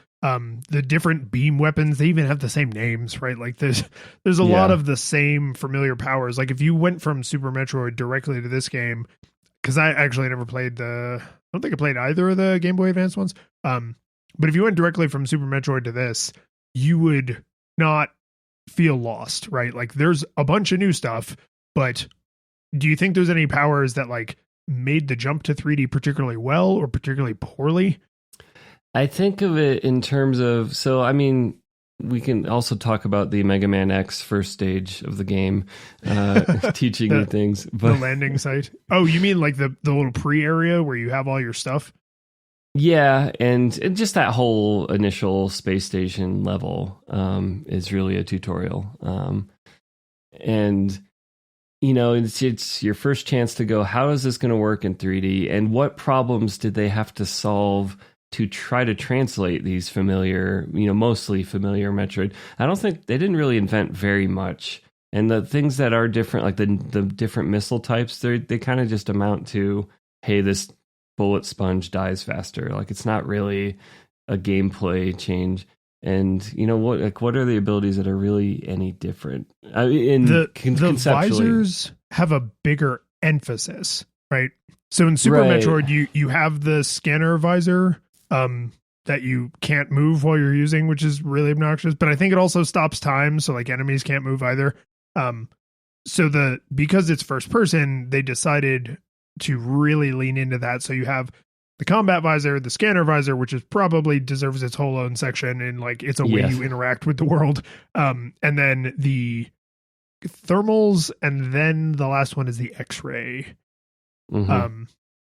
different beam weapons, they even have the same names, right? Like there's a lot of the same familiar powers. Like if you went from Super Metroid directly to this game, because I actually never played I don't think I played either of the Game Boy Advance ones. But if you went directly from Super Metroid to this, you would not feel lost, right? Like there's a bunch of new stuff, but do you think there's any powers that like made the jump to 3D particularly well or particularly poorly? I think of it in terms of, so I mean, we can also talk about the Mega Man X first stage of the game, teaching you things. But, the landing site. Oh, you mean like the little pre-area where you have all your stuff? Yeah, and just that whole initial space station level is really a tutorial. And, you know, it's your first chance to go, how is this going to work in 3D? And what problems did they have to solve to try to translate these familiar, you know, mostly familiar Metroid? I don't think they didn't really invent very much. And the things that are different, like the different missile types, they kind of just amount to, hey, this bullet sponge dies faster. Like it's not really a gameplay change. And you know what are the abilities that are really any different? The visors have a bigger emphasis, right? So in Super Metroid, you have the scanner visor that you can't move while you're using, which is really obnoxious. But I think it also stops time, so like enemies can't move either. So because it's first person, they decided to really lean into that. So you have the combat visor, the scanner visor, which is probably deserves its whole own section, and like it's a way you interact with the world. And then the thermals, and then the last one is the X-ray. Mm-hmm.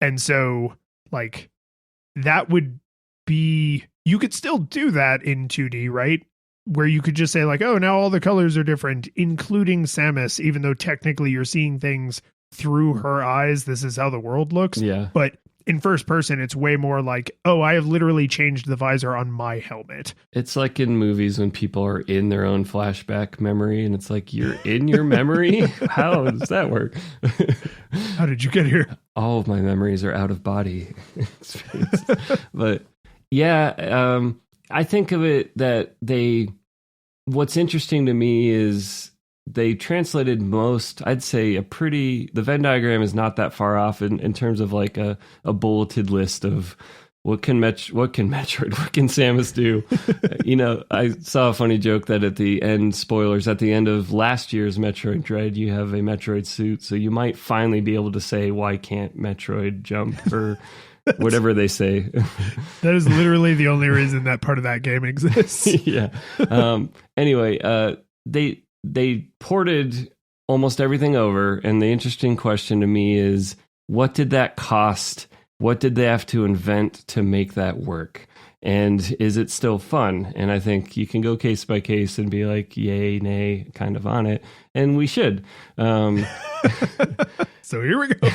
And so like that would be, you could still do that in 2D, right? Where you could just say like, oh, now all the colors are different, including Samus, even though technically you're seeing things through her eyes. This is how the world looks. Yeah. But in first person, it's way more like, oh, I have literally changed the visor on my helmet. It's like in movies when people are in their own flashback memory, and it's like, you're in your memory? How does that work? How did you get here? All of my memories are out of body experience. But yeah, I think of it that what's interesting to me is they translated most, I'd say the Venn diagram is not that far off in terms of like a bulleted list of what can Metroid, what can Samus do? I saw a funny joke that at the end, spoilers, at the end of last year's Metroid Dread, you have a Metroid suit, so you might finally be able to say, why can't Metroid jump, or whatever they say. That is literally the only reason that part of that game exists. Yeah. Anyway, they ported almost everything over, and the interesting question to me is, what did that cost? What did they have to invent to make that work? And is it still fun? And I think you can go case by case and be like, yay, nay, kind of on it. And we should. So here we go.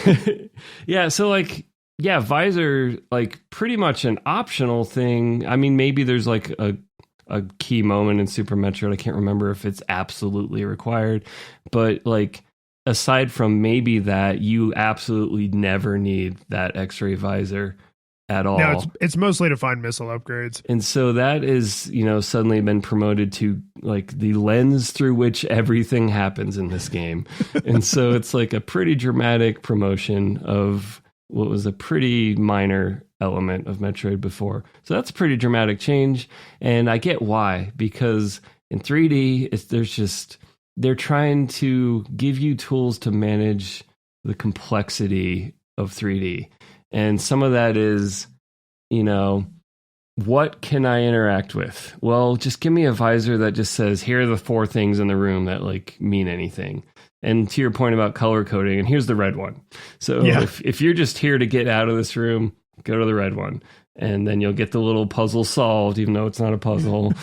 Yeah. So visor, pretty much an optional thing. I mean, maybe there's a key moment in Super Metroid. I can't remember if it's absolutely required, but aside from maybe that, you absolutely never need that X-ray visor at all. No, it's mostly to find missile upgrades. And so that is, suddenly been promoted to the lens through which everything happens in this game. And so it's a pretty dramatic promotion of what was a pretty minor element of Metroid before. So that's a pretty dramatic change. And I get why, because in 3D, they're trying to give you tools to manage the complexity of 3D. And some of that is, what can I interact with? Well, just give me a visor that just says, here are the 4 things in the room that mean anything. And to your point about color coding, and here's the red one. So if you're just here to get out of this room, go to the red one. And then you'll get the little puzzle solved, even though it's not a puzzle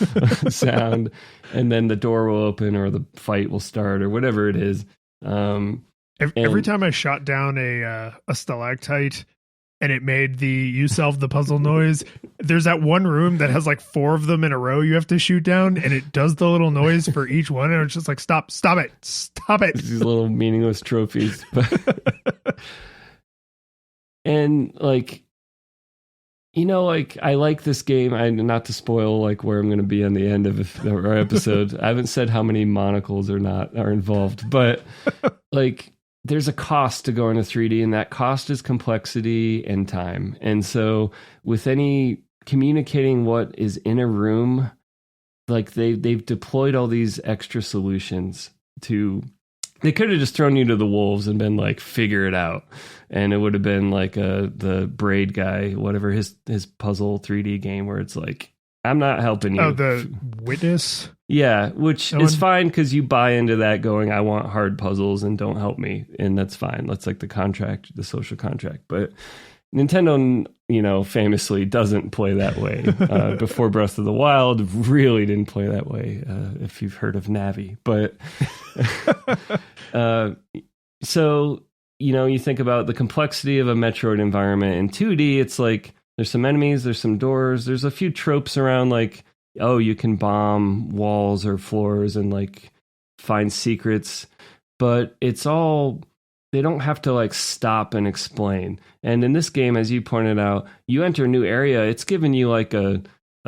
sound. And then the door will open, or the fight will start, or whatever it is. Every time I shot down a stalactite and it made the you solve the puzzle noise, there's that one room that has 4 of them in a row you have to shoot down, and it does the little noise for each one. And it's just stop it. These little meaningless trophies. And I like this game. Not to spoil where I'm going to be on the end of our episode. I haven't said how many monocles are involved, but there's a cost to going to 3D, and that cost is complexity and time. And so with any communicating what is in a room, they've deployed all these extra solutions to. They could have just thrown you to the wolves and been figure it out. And it would have been the Braid guy, whatever his puzzle 3D game where it's I'm not helping you. Oh, the Witness? Yeah, which is fine because you buy into that going, I want hard puzzles and don't help me. And that's fine. That's the contract, the social contract. But Nintendo, famously doesn't play that way. Before Breath of the Wild really didn't play that way, if you've heard of Navi. But so, you think about the complexity of a Metroid environment. In 2D, it's there's some enemies, there's some doors, there's a few tropes around you can bomb walls or floors and find secrets. But it's all... They don't have to stop and explain. And in this game, as you pointed out, you enter a new area, it's giving you a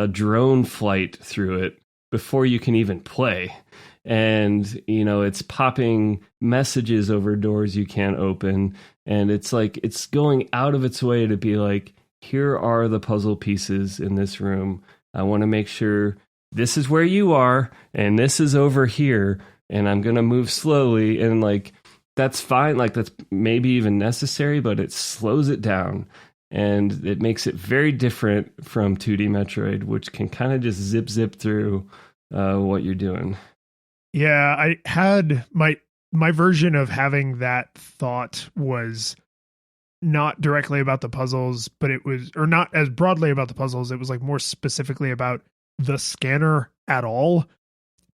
drone flight through it before you can even play. And, it's popping messages over doors you can't open. And it's it's going out of its way to be here are the puzzle pieces in this room. I want to make sure this is where you are and this is over here. And I'm going to move slowly. And that's fine. That's maybe even necessary, but it slows it down. And it makes it very different from 2D Metroid, which can kind of just zip through what you're doing. Yeah, I had my version of having that thought was not directly about the puzzles, but it was, or not as broadly about the puzzles. It was more specifically about the scanner at all,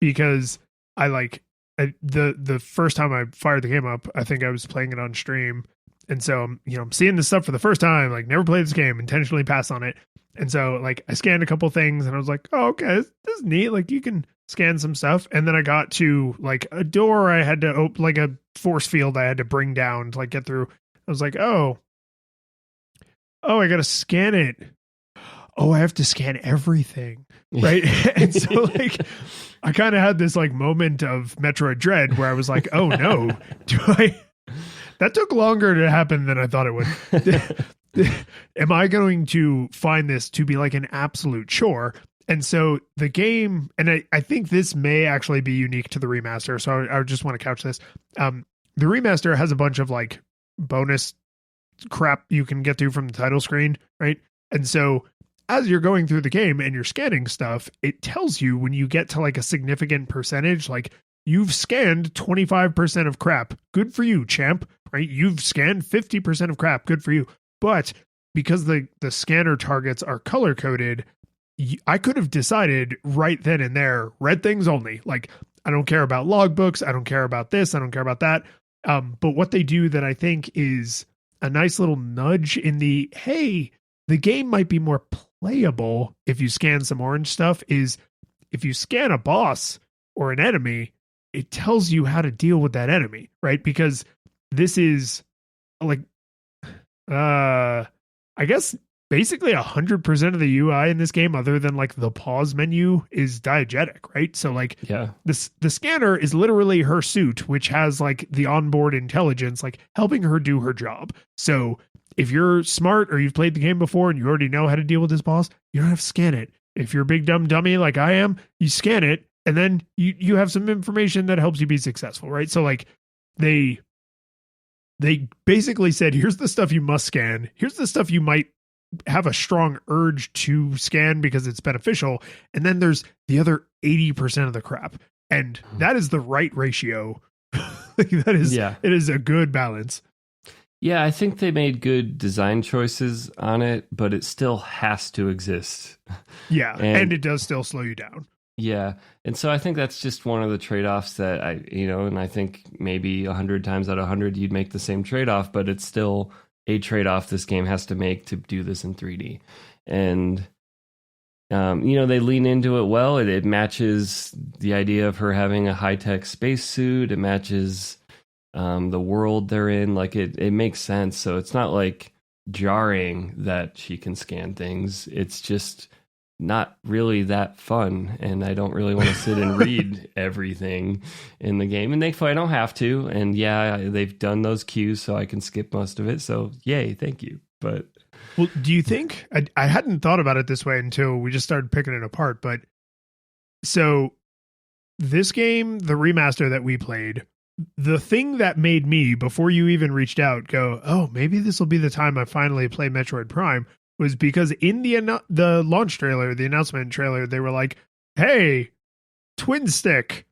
because the first time I fired the game up, I think I was playing it on stream. And so, I'm seeing this stuff for the first time, never played this game, intentionally passed on it. And so I scanned a couple things and I was oh, okay, this is neat. You can scan some stuff. And then I got to a door I had to open, a force field I had to bring down to get through. I was oh, I got to scan it. Oh, I have to scan everything. Right. And so I kind of had this moment of Metroid Dread where I was oh no, that took longer to happen than I thought it would. am I going to find this to be like an absolute chore? And so the game, and I think this may actually be unique to the remaster. So I just want to couch this. The remaster has a bunch of like bonus crap you can get through from the title screen, right? And so as you're going through the game and you're scanning stuff, it tells you when you get to like a significant percentage, like you've scanned 25% of crap. Good for you, champ, right? You've scanned 50% of crap. Good for you. But because the scanner targets are color coded, I could have decided right then and there, red things only. Like, I don't care about logbooks. I don't care about this. I don't care about that. But what they do that I think is a nice little nudge in the, hey, the game might be more playable if you scan some orange stuff, is if you scan a boss or an enemy, it tells you how to deal with that enemy, right? Because this is like, I guess basically 100% of the UI in this game, other than like the pause menu, is diegetic, right? So like, Yeah. the scanner is literally her suit, which has like the onboard intelligence, like helping her do her job. So if you're smart or you've played the game before and you already know how to deal with this boss, you don't have to scan it. If you're a big dumb dummy like I am, you scan it and then you have some information that helps you be successful, right? So like they basically said, here's the stuff you must scan. Here's the stuff you might have a strong urge to scan because it's beneficial. And then there's the other 80% of the crap. And that is the right ratio. That is, Yeah. It is a good balance. Yeah, I think they made good design choices on it, but it still has to exist. Yeah. And it does still slow you down. Yeah. And so I think that's just one of the trade-offs that and I think maybe 100 times out of 100 you'd make the same trade-off, but it's still a trade-off this game has to make to do this in 3D. And they lean into it well. It matches the idea of her having a high-tech spacesuit. It matches the world they're in. Like it makes sense. So it's not like jarring that she can scan things. It's just not really that fun, and I don't really want to sit and read everything in the game. And thankfully I don't have to. And yeah, they've done those cues so I can skip most of it. So yay, thank you. But well, do you think, I hadn't thought about it this way until we just started picking it apart, but so this game, the remaster that we played, the thing that made me, before you even reached out, go, oh, maybe this will be the time I finally play Metroid Prime, was because in the launch trailer, the announcement trailer, they were like, hey, twin stick.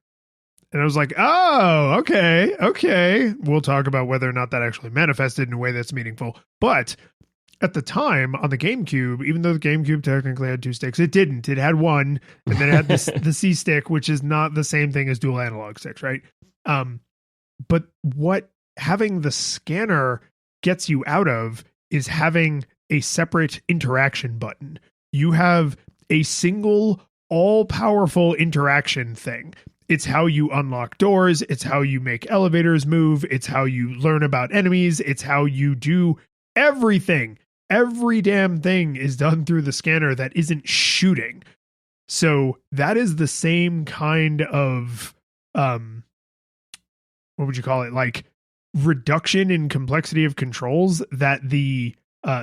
And I was like, oh, okay. We'll talk about whether or not that actually manifested in a way that's meaningful. But at the time on the GameCube, even though the GameCube technically had two sticks, it didn't. It had one, and then it had the C stick, which is not the same thing as dual analog sticks, right? But what having the scanner gets you out of is having a separate interaction button. You have a single all-powerful interaction thing. It's how you unlock doors. It's how you make elevators move. It's how you learn about enemies. It's how you do everything. Every damn thing is done through the scanner that isn't shooting. So that is the same kind of, what would you call it? Like reduction in complexity of controls that the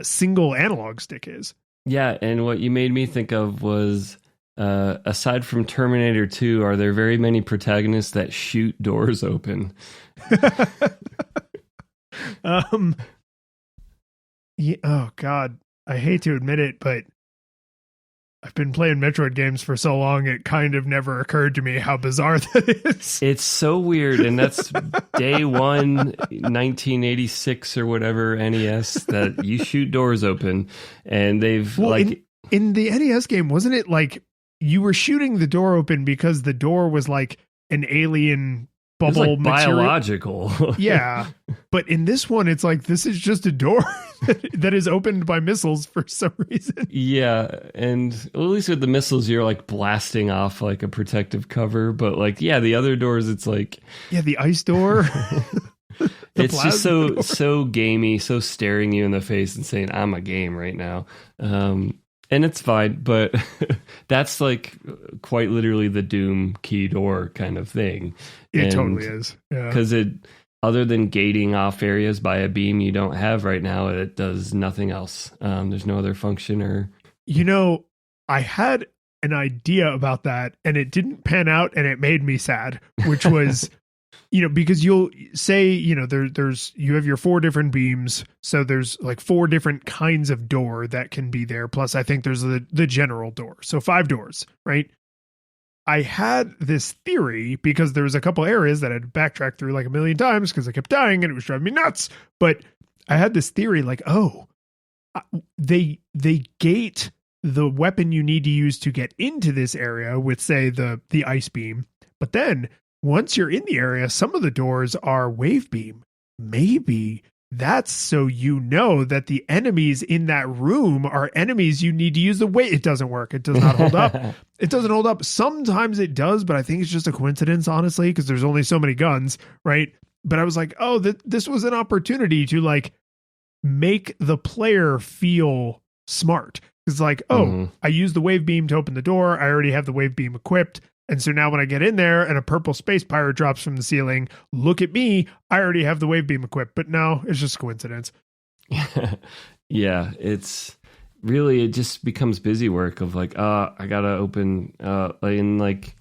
single analog stick is. yeah, and what you made me think of was, aside from Terminator 2, are there very many protagonists that shoot doors open? Yeah, oh God, I hate to admit it, but I've been playing Metroid games for so long, it kind of never occurred to me how bizarre that is. It's so weird, and that's day one, 1986 or whatever NES, that you shoot doors open, and they've in the NES game, wasn't it like you were shooting the door open because the door was like an alien bubble like material? biological. Yeah, but in this one, it's like this is just a door that is opened by missiles for some reason. Yeah, and at least with the missiles, you're like blasting off like a protective cover, but like the other doors, it's like the ice door. It's just door. so gamey, so staring you in the face and saying, I'm a game right now. And it's fine, but that's like quite literally the Doom key door kind of thing. It totally is. Yeah. Because other than gating off areas by a beam you don't have right now, it does nothing else. There's no other function or... I had an idea about that and it didn't pan out and it made me sad, which was, because you'll say, there's you have your 4 different beams. So there's like 4 different kinds of door that can be there. Plus I think there's the general door. So 5 doors, right? I had this theory because there was a couple areas that I'd backtracked through like a million times because I kept dying and it was driving me nuts. But I had this theory like, they gate the weapon you need to use to get into this area with, say, the ice beam. But then once you're in the area, some of the doors are wave beam. Maybe that's so that the enemies in that room are enemies you need to use the wave. It doesn't work. It does not hold up. It doesn't hold up. Sometimes it does, but I think it's just a coincidence, honestly, because there's only so many guns, right? But I was like, this was an opportunity to like make the player feel smart. It's like, I use the wave beam to open the door. I already have the wave beam equipped. And so now when I get in there and a purple space pirate drops from the ceiling, look at me. I already have the wave beam equipped. But no, it's just coincidence. Yeah, it's really, it just becomes busy work of like, I got to open, and like,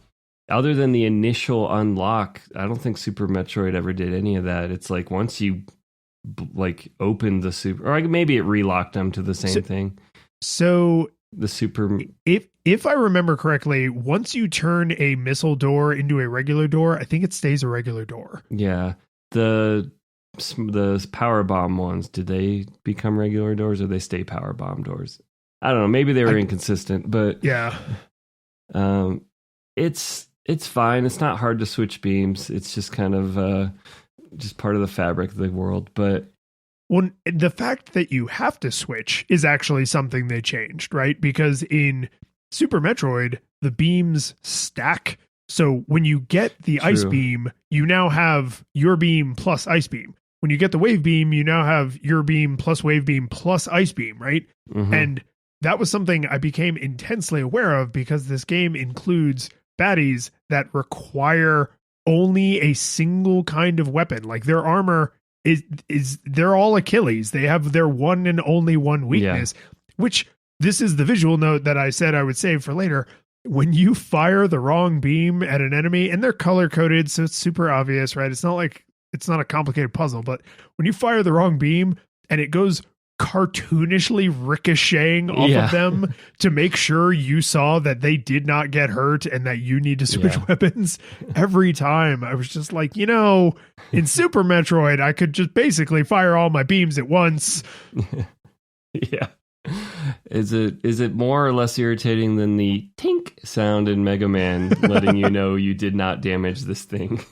other than the initial unlock, I don't think Super Metroid ever did any of that. It's like once you like open the super, or like maybe it relocked them to the same thing. So the super, if I remember correctly, once you turn a missile door into a regular door, I think it stays a regular door. Yeah. The power bomb ones, did they become regular doors or they stay power bomb doors? I don't know. Maybe they were inconsistent, but yeah. It's fine. It's not hard to switch beams. It's just kind of just part of the fabric of the world, but well, the fact that you have to switch is actually something they changed, right? Because in Super Metroid, the beams stack. So when you get the ice beam, you now have your beam plus ice beam. When you get the wave beam, you now have your beam plus wave beam plus ice beam, right? Mm-hmm. And that was something I became intensely aware of because this game includes baddies that require only a single kind of weapon. Like their armor is they're all Achilles. They have their one and only one weakness, which this is the visual note that I said I would save for later. When you fire the wrong beam at an enemy, and they're color coded, so it's super obvious, right? It's not a complicated puzzle, but when you fire the wrong beam and it goes cartoonishly ricocheting off of them to make sure you saw that they did not get hurt and that you need to switch weapons every time. I was just like, in Super Metroid, I could just basically fire all my beams at once. Yeah. Is it more or less irritating than the tink sound in Mega Man letting you know you did not damage this thing?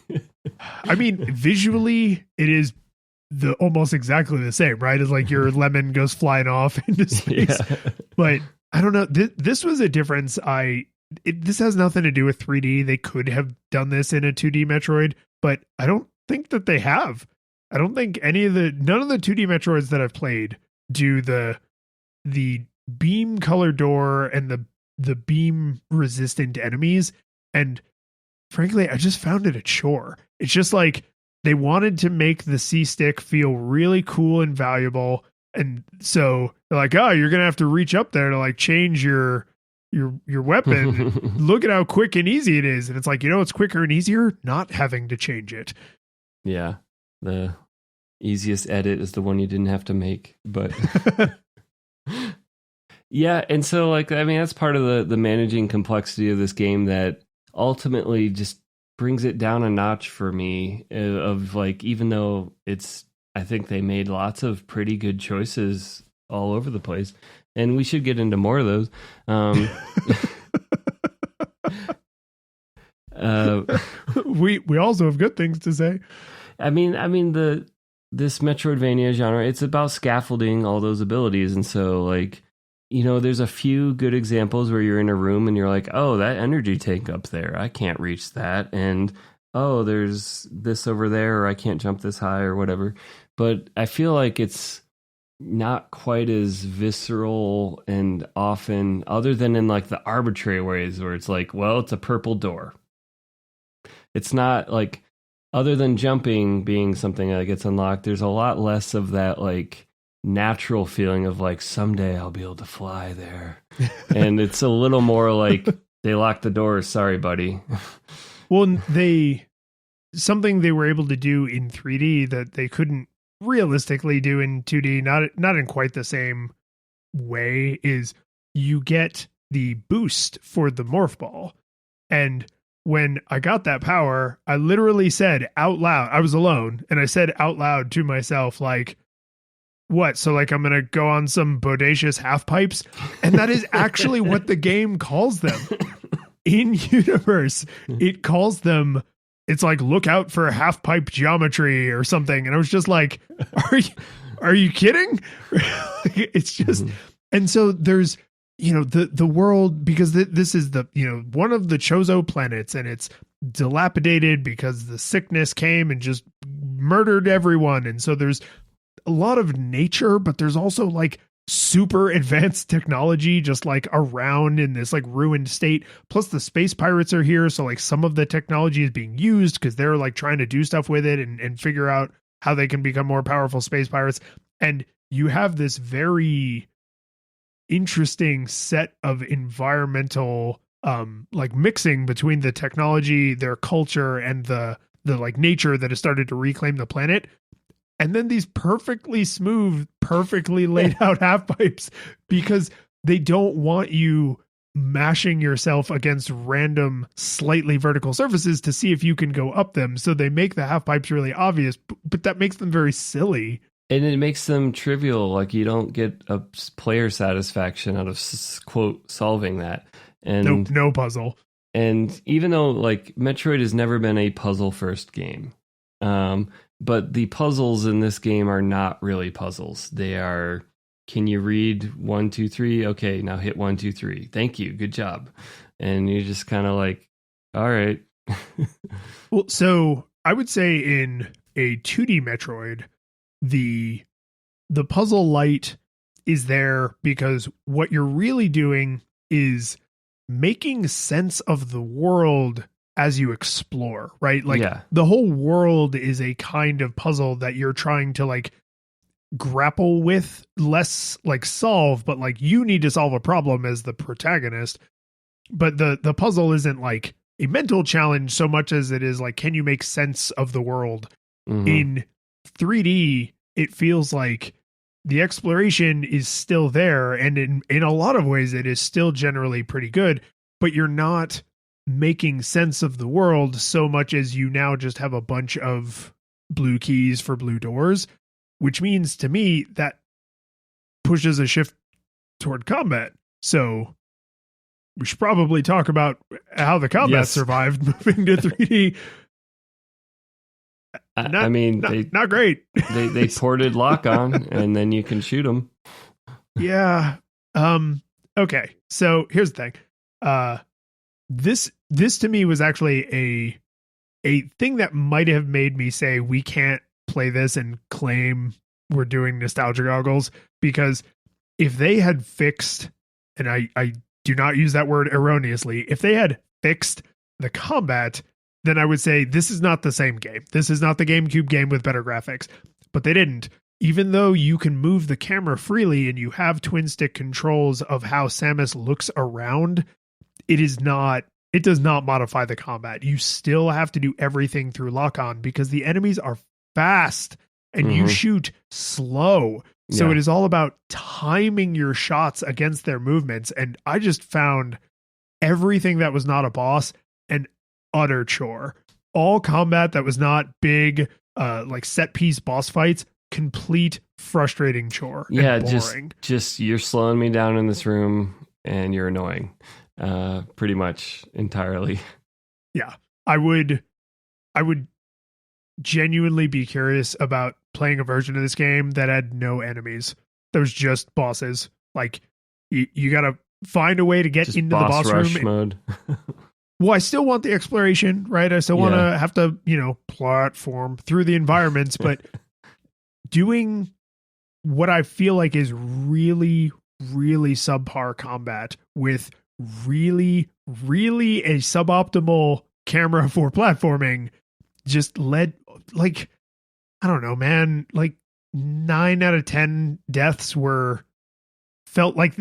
I mean, visually, it is almost exactly the same, right? It's like your lemon goes flying off into space. Yeah. But I don't know. This was a difference. This has nothing to do with 3D. They could have done this in a 2D Metroid, but I don't think that they have. I don't think none of the 2D Metroids that I've played do the beam color door and the beam resistant enemies. And frankly, I just found it a chore. It's just like, they wanted to make the C-stick feel really cool and valuable. And so they're like, oh, you're going to have to reach up there to like change your weapon. Look at how quick and easy it is. And it's like, it's quicker and easier not having to change it. Yeah. The easiest edit is the one you didn't have to make, but yeah. And so like, I mean, that's part of the managing complexity of this game that ultimately just brings it down a notch for me of like, even though I think they made lots of pretty good choices all over the place, and we should get into more of those. We also have good things to say. I mean this Metroidvania genre, it's about scaffolding all those abilities, and so like, there's a few good examples where you're in a room and you're like, oh, that energy tank up there, I can't reach that. And, oh, there's this over there, or I can't jump this high or whatever. But I feel like it's not quite as visceral and often, other than in like the arbitrary ways where it's like, well, it's a purple door. It's not like other than jumping being something that gets unlocked, there's a lot less of that like natural feeling of like someday I'll be able to fly there. And it's a little more like they locked the doors. Sorry, buddy. Well, something they were able to do in 3D that they couldn't realistically do in 2D, not in quite the same way, is you get the boost for the morph ball. And when I got that power, I literally said out loud, I was alone, and I said out loud to myself, like, what? So like I'm going to go on some bodacious half pipes? And that is actually what the game calls them. In universe, it calls them, it's like, look out for half pipe geometry or something. And I was just like, are you kidding? It's just, and so there's, the world, because this is the, one of the Chozo planets, and it's dilapidated because the sickness came and just murdered everyone. And so there's a lot of nature, but there's also like super advanced technology just like around in this like ruined state. Plus the space pirates are here. So like some of the technology is being used because they're like trying to do stuff with it and figure out how they can become more powerful space pirates. And you have this very interesting set of environmental like mixing between the technology, their culture, and the like nature that has started to reclaim the planet. And then these perfectly smooth, perfectly laid out half pipes, because they don't want you mashing yourself against random slightly vertical surfaces to see if you can go up them. So they make the half pipes really obvious, but that makes them very silly. And it makes them trivial. Like you don't get a player satisfaction out of quote solving that. And no puzzle. And even though like Metroid has never been a puzzle first game, but the puzzles in this game are not really puzzles. They are, can you read 1, 2, 3? Okay, now hit 1, 2, 3. Thank you. Good job. And you're just kind of like, all right. Well, so I would say in a 2D Metroid, the puzzle light is there because what you're really doing is making sense of the world as you explore, right? Like the whole world is a kind of puzzle that you're trying to like grapple with, less like solve, but like you need to solve a problem as the protagonist. But the puzzle isn't like a mental challenge so much as it is like, can you make sense of the world? Mm-hmm. In 3D, it feels like the exploration is still there, and in a lot of ways it is still generally pretty good, but you're not making sense of the world so much as you now just have a bunch of blue keys for blue doors, which means to me that pushes a shift toward combat. So we should probably talk about how the combat survived moving to 3D. Not great. They ported lock on, and then you can shoot them. Yeah. Okay. So here's the thing. This to me was actually a thing that might have made me say we can't play this and claim we're doing nostalgia goggles, because if they had fixed, and I do not use that word erroneously, if they had fixed the combat, then I would say this is not the same game. This is not the GameCube game with better graphics. But they didn't. Even though you can move the camera freely and you have twin stick controls of how Samus looks around, it does not modify the combat. You still have to do everything through lock-on because the enemies are fast and you shoot slow. So it is all about timing your shots against their movements. And I just found everything that was not a boss an utter chore. All combat that was not big, like set piece boss fights, complete frustrating chore. Yeah, just you're slowing me down in this room and you're annoying. Pretty much entirely. Yeah. I would genuinely be curious about playing a version of this game that had no enemies. There was just bosses. Like you gotta find a way to get just into the boss rush room. Mode. Well, I still want the exploration, right? I still want to have to, platform through the environments, but doing what I feel like is really, really subpar combat with really, really a suboptimal camera for platforming just led, like, I don't know, man, like 9 out of 10 deaths felt like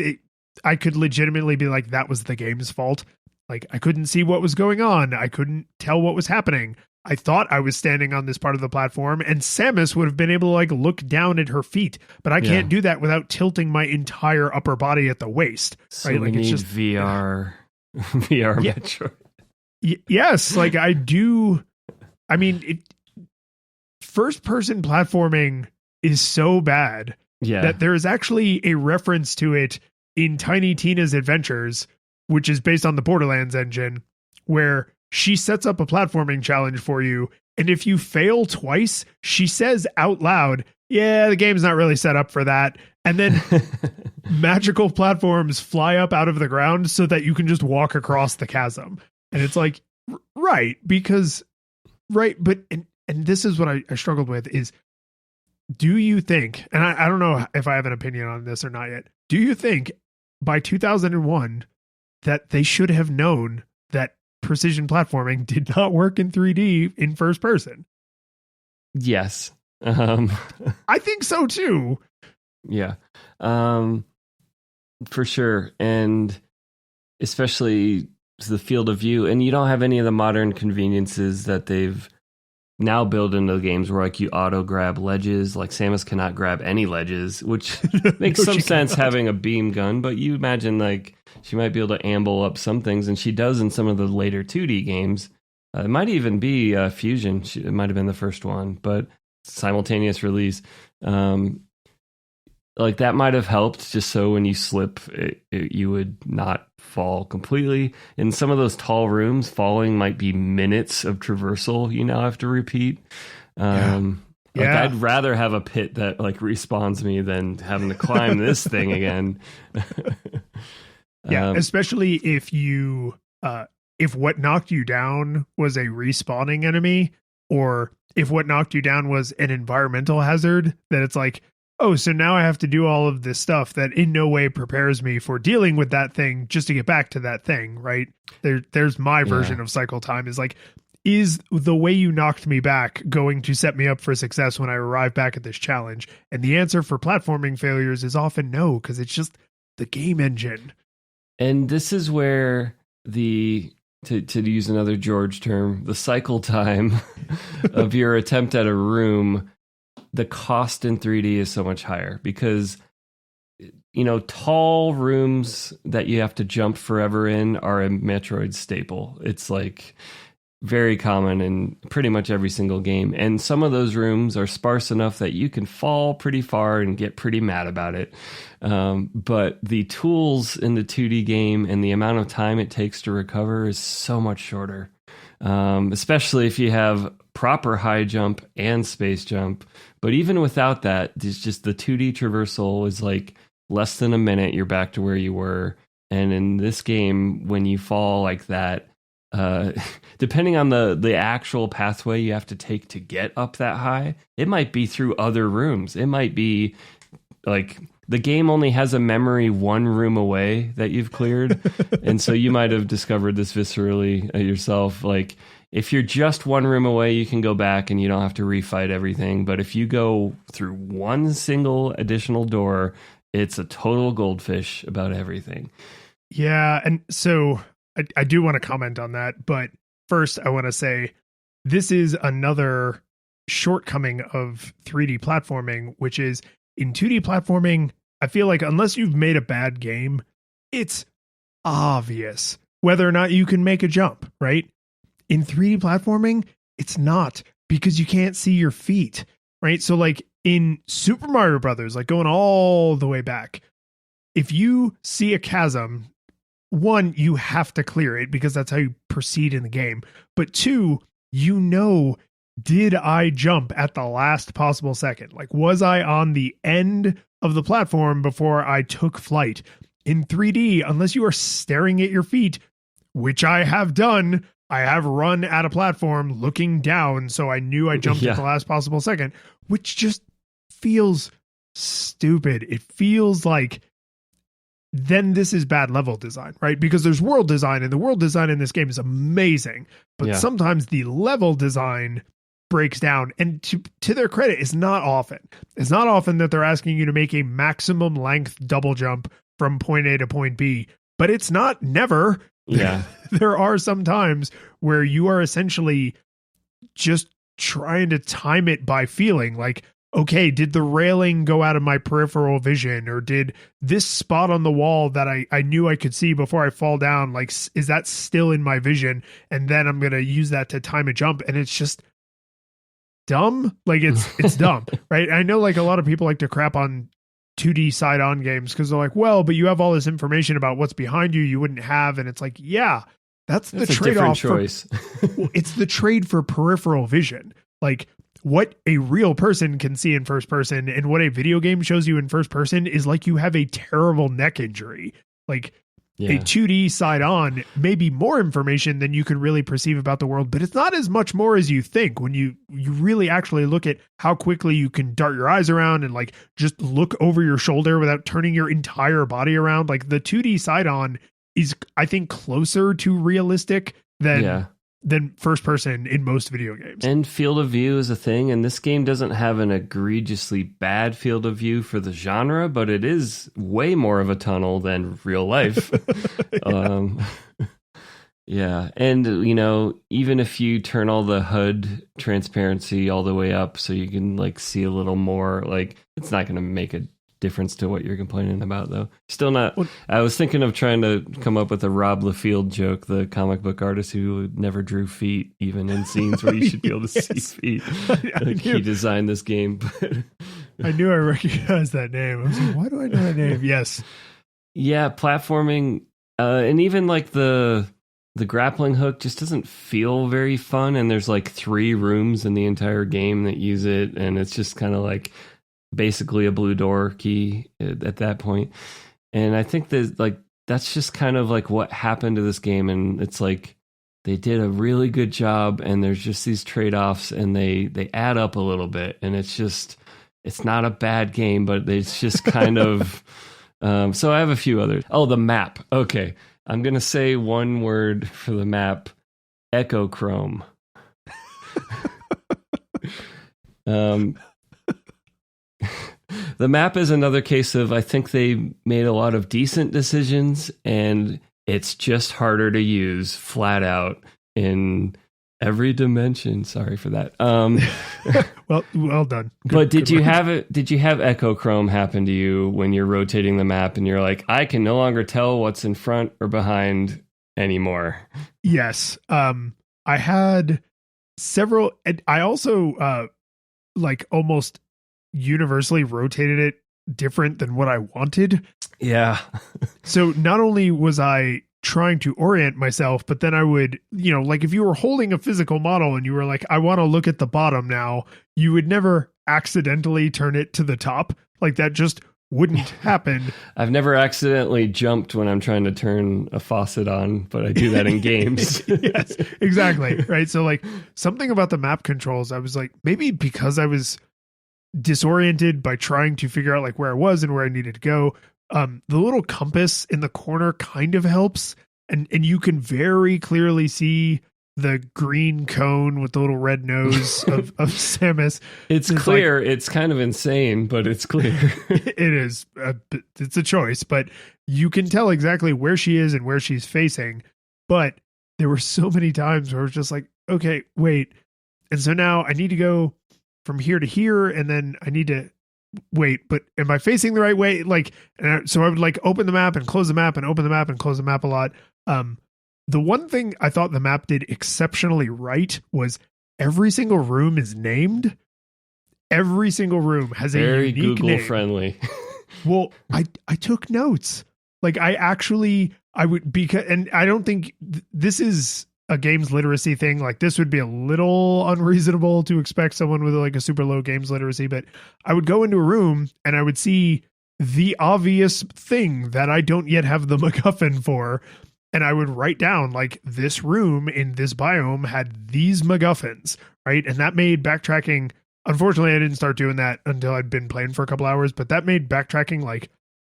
I could legitimately be like, that was the game's fault. Like, I couldn't see what was going on. I couldn't tell what was happening. I thought I was standing on this part of the platform, and Samus would have been able to like look down at her feet, but I can't do that without tilting my entire upper body at the waist. So right? we Like, need it's just VR, VR Metroid. Yes, like I do. I mean, first person platforming is so bad that there is actually a reference to it in Tiny Tina's Adventures, which is based on the Borderlands engine, where she sets up a platforming challenge for you. And if you fail twice, she says out loud, yeah, the game's not really set up for that. And then magical platforms fly up out of the ground so that you can just walk across the chasm. And it's like, right, because, right, but, and this is what I struggled with is, do you think, and I don't know if I have an opinion on this or not yet, do you think by 2001 that they should have known that precision platforming did not work in 3D in first person? Yes. I think so too. Yeah. For sure. And especially the field of view, and you don't have any of the modern conveniences that they've now built into the games where like you auto grab ledges. Like Samus cannot grab any ledges, which makes some sense having a beam gun, but you imagine like she might be able to amble up some things, and she does in some of the later 2D games. It might even be Fusion. It might have been the first one, but simultaneous release. Like that might have helped, just so when you slip, you would not fall completely. In some of those tall rooms, falling might be minutes of traversal you now have to repeat. I'd rather have a pit that like respawns me than having to climb this thing again. Especially if you if what knocked you down was a respawning enemy, or if what knocked you down was an environmental hazard, then it's like, oh, so now I have to do all of this stuff that in no way prepares me for dealing with that thing just to get back to that thing, right? There's my version of cycle time is like, is the way you knocked me back going to set me up for success when I arrive back at this challenge? And the answer for platforming failures is often no, because it's just the game engine. And this is where to use another George term, the cycle time of your attempt at a room, the cost in 3D is so much higher because, you know, tall rooms that you have to jump forever in are a Metroid staple. It's like very common in pretty much every single game. And some of those rooms are sparse enough that you can fall pretty far and get pretty mad about it. But the tools in the 2D game and the amount of time it takes to recover is so much shorter. Especially if you have proper high jump and space jump. But even without that, it's just the 2D traversal is like less than a minute. You're back to where you were. And in this game, when you fall like that, depending on the actual pathway you have to take to get up that high, it might be through other rooms. It might be like the game only has a memory one room away that you've cleared. And so you might have discovered this viscerally yourself. Like if you're just one room away, you can go back and you don't have to refight everything. But if you go through one single additional door, it's a total goldfish about everything. Yeah. And so I do want to comment on that. But first, I want to say this is another shortcoming of 3D platforming, which is in 2D platforming, I feel like unless you've made a bad game, it's obvious whether or not you can make a jump, right? In 3D platforming, it's not, because you can't see your feet, right? So like in Super Mario Brothers, like going all the way back, if you see a chasm, one, you have to clear it because that's how you proceed in the game. But two, you know, did I jump at the last possible second? Like, was I on the end of the platform before I took flight? In 3D, unless you are staring at your feet, which I have done, I have run at a platform looking down, so I knew I jumped at the last possible second, which just feels stupid. It feels like then this is bad level design, right? Because there's world design, and the world design in this game is amazing, but Yeah. sometimes the level design breaks down. And to their credit, it's not often. It's not often that they're asking you to make a maximum length double jump from point A to point B, but it's not never. Yeah. There are some times where you are essentially just trying to time it by feeling like, okay, did the railing go out of my peripheral vision, or did this spot on the wall that I knew I could see before I fall down, like, is that still in my vision? And then I'm going to use that to time a jump. And it's just dumb. Like it's dumb, right? I know like a lot of people like to crap on 2D side-on games because they're like, well, but you have all this information about what's behind you wouldn't have. And it's like, yeah, that's the a trade-off. different choice. Well, it's the trade for peripheral vision. Like what a real person can see in first person and what a video game shows you in first person is like you have a terrible neck injury. Like a 2D side-on may be more information than you can really perceive about the world, but it's not as much more as you think when you really actually look at how quickly you can dart your eyes around and like just look over your shoulder without turning your entire body around. Like the 2D side-on is, I think, closer to realistic than first person in most video games. And field of view is a thing, and this game doesn't have an egregiously bad field of view for the genre, but it is way more of a tunnel than real life. Yeah. And, you know, even if you turn all the HUD transparency all the way up so you can like see a little more, like it's not going to make a difference to what you're complaining about, though. Still not. I was thinking of trying to come up with a Rob Liefeld joke, the comic book artist who never drew feet, even in scenes where you should be able to see feet. Like he designed this game. But I knew I recognized that name. I was like, why do I know that name? Yes. Yeah, platforming, and even like the grappling hook just doesn't feel very fun. And there's like 3 rooms in the entire game that use it, and it's just kind of like basically a blue door key at that point. And I think that like that's just kind of like what happened to this game, and it's like they did a really good job, and there's just these trade-offs, and they add up a little bit, and it's not a bad game, but it's just kind of so I have a few others. Oh, the map. Okay, I'm gonna say one word for the map: Echochrome. The map is another case of, I think they made a lot of decent decisions, and it's just harder to use flat out in every dimension. Sorry for that. Well done. But did you have Echochrome happen to you when you're rotating the map and you're like, I can no longer tell what's in front or behind anymore? Yes. I had several. I also like almost universally rotated it different than what I wanted. Yeah. So not only was I trying to orient myself, but then I would, you know, like if you were holding a physical model and you were like, I want to look at the bottom now, you would never accidentally turn it to the top. Like that just wouldn't happen. I've never accidentally jumped when I'm trying to turn a faucet on, but I do that in games. Yes, exactly. Right. So like something about the map controls, I was like, maybe because I was disoriented by trying to figure out like where I was and where I needed to go. The little compass in the corner kind of helps, and you can very clearly see the green cone with the little red nose of Samus. It's clear. Like, it's kind of insane, but it's clear. It is. It's a choice, but you can tell exactly where she is and where she's facing. But there were so many times where I was just like, okay, wait. And so now I need to go from here to here, and then I need to wait, but am I facing the right way? Like, so I would like open the map and close the map and open the map and close the map a lot. The one thing I thought the map did exceptionally right was every single room is named. Every single room has very a unique Google name. Friendly. Well, I took notes. Like I would, because, and I don't think this is a games literacy thing. Like this would be a little unreasonable to expect someone with like a super low games literacy, but I would go into a room and I would see the obvious thing that I don't yet have the MacGuffin for. And I would write down like this room in this biome had these MacGuffins, right? And that made backtracking, unfortunately I didn't start doing that until I'd been playing for a couple hours, but that made backtracking like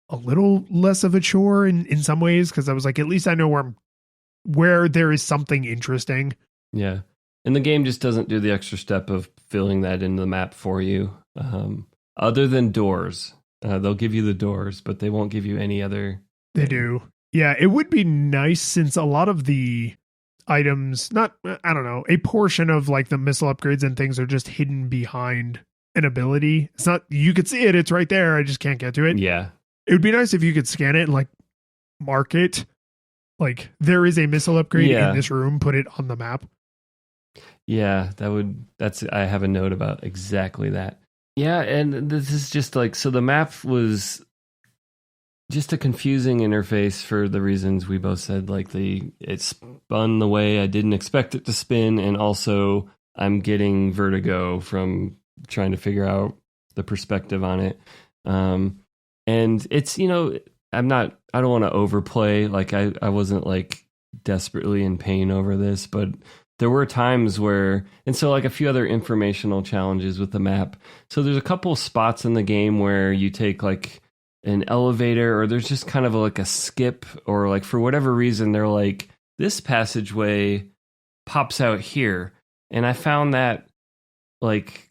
a little less of a chore in some ways, because I was like, at least I know where there is something interesting. Yeah. And the game just doesn't do the extra step of filling that into the map for you. Other than doors. They'll give you the doors, but they won't give you any other. They do. Yeah, it would be nice, since a lot of the items, I don't know, a portion of like the missile upgrades and things are just hidden behind an ability. It's not, you could see it, it's right there, I just can't get to it. Yeah. It would be nice if you could scan it and like mark it. Like, there is a missile upgrade in this room, put it on the map. Yeah, I have a note about exactly that. Yeah, and this is just like, so the map was just a confusing interface for the reasons we both said. Like, it spun the way I didn't expect it to spin, and also I'm getting vertigo from trying to figure out the perspective on it. And it's, I don't want to overplay. Like, I wasn't like desperately in pain over this, but there were times where, and so like a few other informational challenges with the map. So there's a couple spots in the game where you take like an elevator, or there's just kind of like a skip, or like for whatever reason, they're like, this passageway pops out here. And I found that like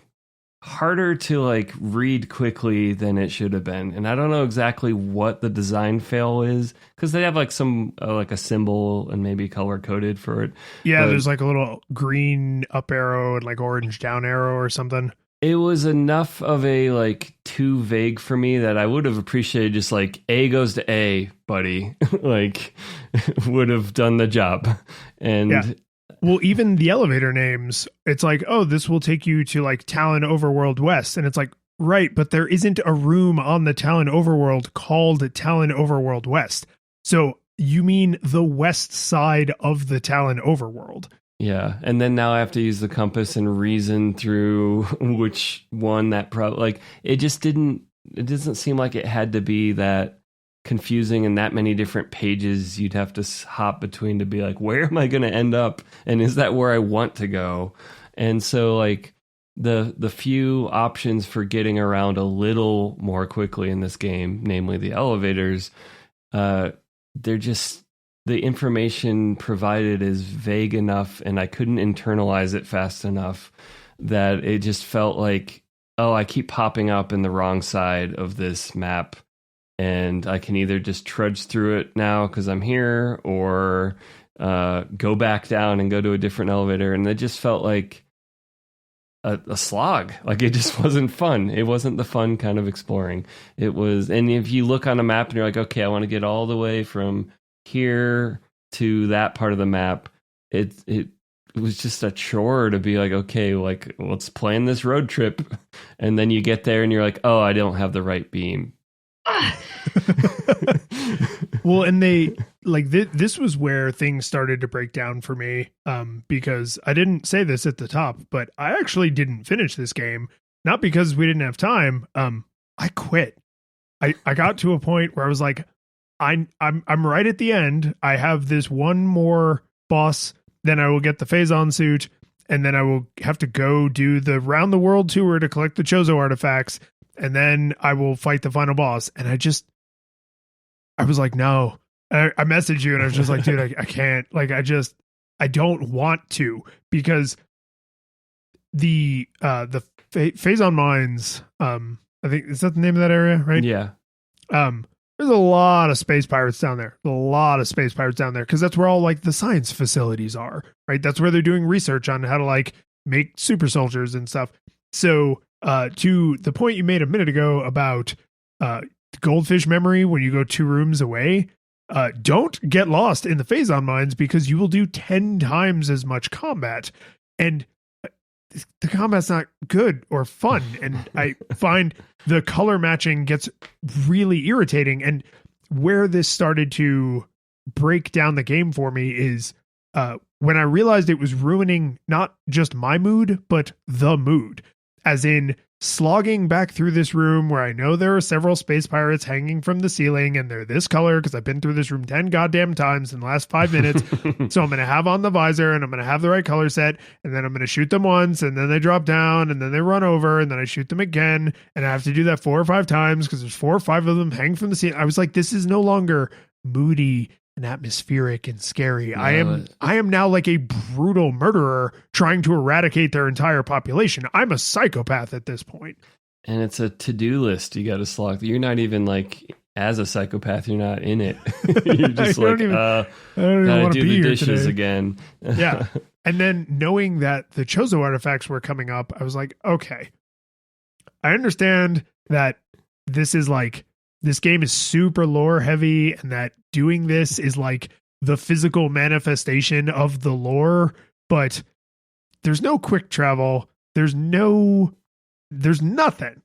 harder to like read quickly than it should have been. And I don't know exactly what the design fail is, because they have like some like a symbol and maybe color coded for it. Yeah, but there's like a little green up arrow and like orange down arrow or something. It was enough of a like too vague for me that I would have appreciated just like A goes to A, buddy. Like, would have done the job. And yeah. Well, even the elevator names, it's like, oh, this will take you to like Talon Overworld West. And it's like, right, but there isn't a room on the Talon Overworld called Talon Overworld West. So you mean the west side of the Talon Overworld. Yeah. And then now I have to use the compass and reason through which one that like, it doesn't seem like it had to be that confusing and that many different pages you'd have to hop between to be like, where am I going to end up, and is that where I want to go? And so like the few options for getting around a little more quickly in this game, namely the elevators, they're just, the information provided is vague enough, and I couldn't internalize it fast enough that it just felt like, oh, I keep popping up in the wrong side of this map. And I can either just trudge through it now because I'm here, or go back down and go to a different elevator. And it just felt like a slog. Like, it just wasn't fun. It wasn't the fun kind of exploring. It was, and if you look on a map and you're like, okay, I want to get all the way from here to that part of the map, it was just a chore to be like, okay, like, let's plan this road trip. And then you get there and you're like, oh, I don't have the right beam. Well, and they like this was where things started to break down for me, because I didn't say this at the top, but I actually didn't finish this game, not because we didn't have time. I quit. I got to a point where I was like, I'm right at the end. I have this one more boss, then I will get the Phazon suit, and then I will have to go do the round the world tour to collect the Chozo artifacts, and then I will fight the final boss. And I was like, no. I messaged you and I was just like, dude, I can't. Like, I don't want to, because the Phazon Mines, I think, is that the name of that area, right? Yeah. There's a lot of space pirates down there. Because that's where all like the science facilities are, right? That's where they're doing research on how to like make super soldiers and stuff. So to the point you made a minute ago about goldfish memory, when you go 2 rooms away, don't get lost in the Phazon Mines, because you will do 10 times as much combat, and the combat's not good or fun. And I find the color matching gets really irritating. And where this started to break down the game for me is when I realized it was ruining not just my mood, but the mood. As in, slogging back through this room where I know there are several space pirates hanging from the ceiling and they're this color because I've been through this room 10 goddamn times in the last 5 minutes. So I'm going to have on the visor and I'm going to have the right color set, and then I'm going to shoot them once and then they drop down and then they run over and then I shoot them again. And I have to do that 4 or 5 times because there's 4 or 5 of them hanging from the ceiling. I was like, this is no longer moody and atmospheric and scary. No, I am now like a brutal murderer trying to eradicate their entire population. I'm a psychopath at this point. And it's a to-do list you got to slog. You're not even like, as a psychopath, you're not in it. You're just like, I don't gotta want to do be the here dishes today. again. Yeah. And then knowing that the Chozo artifacts were coming up, I was like, okay, I understand that this is like, this game is super lore heavy and that doing this is like the physical manifestation of the lore, but there's no quick travel. There's nothing.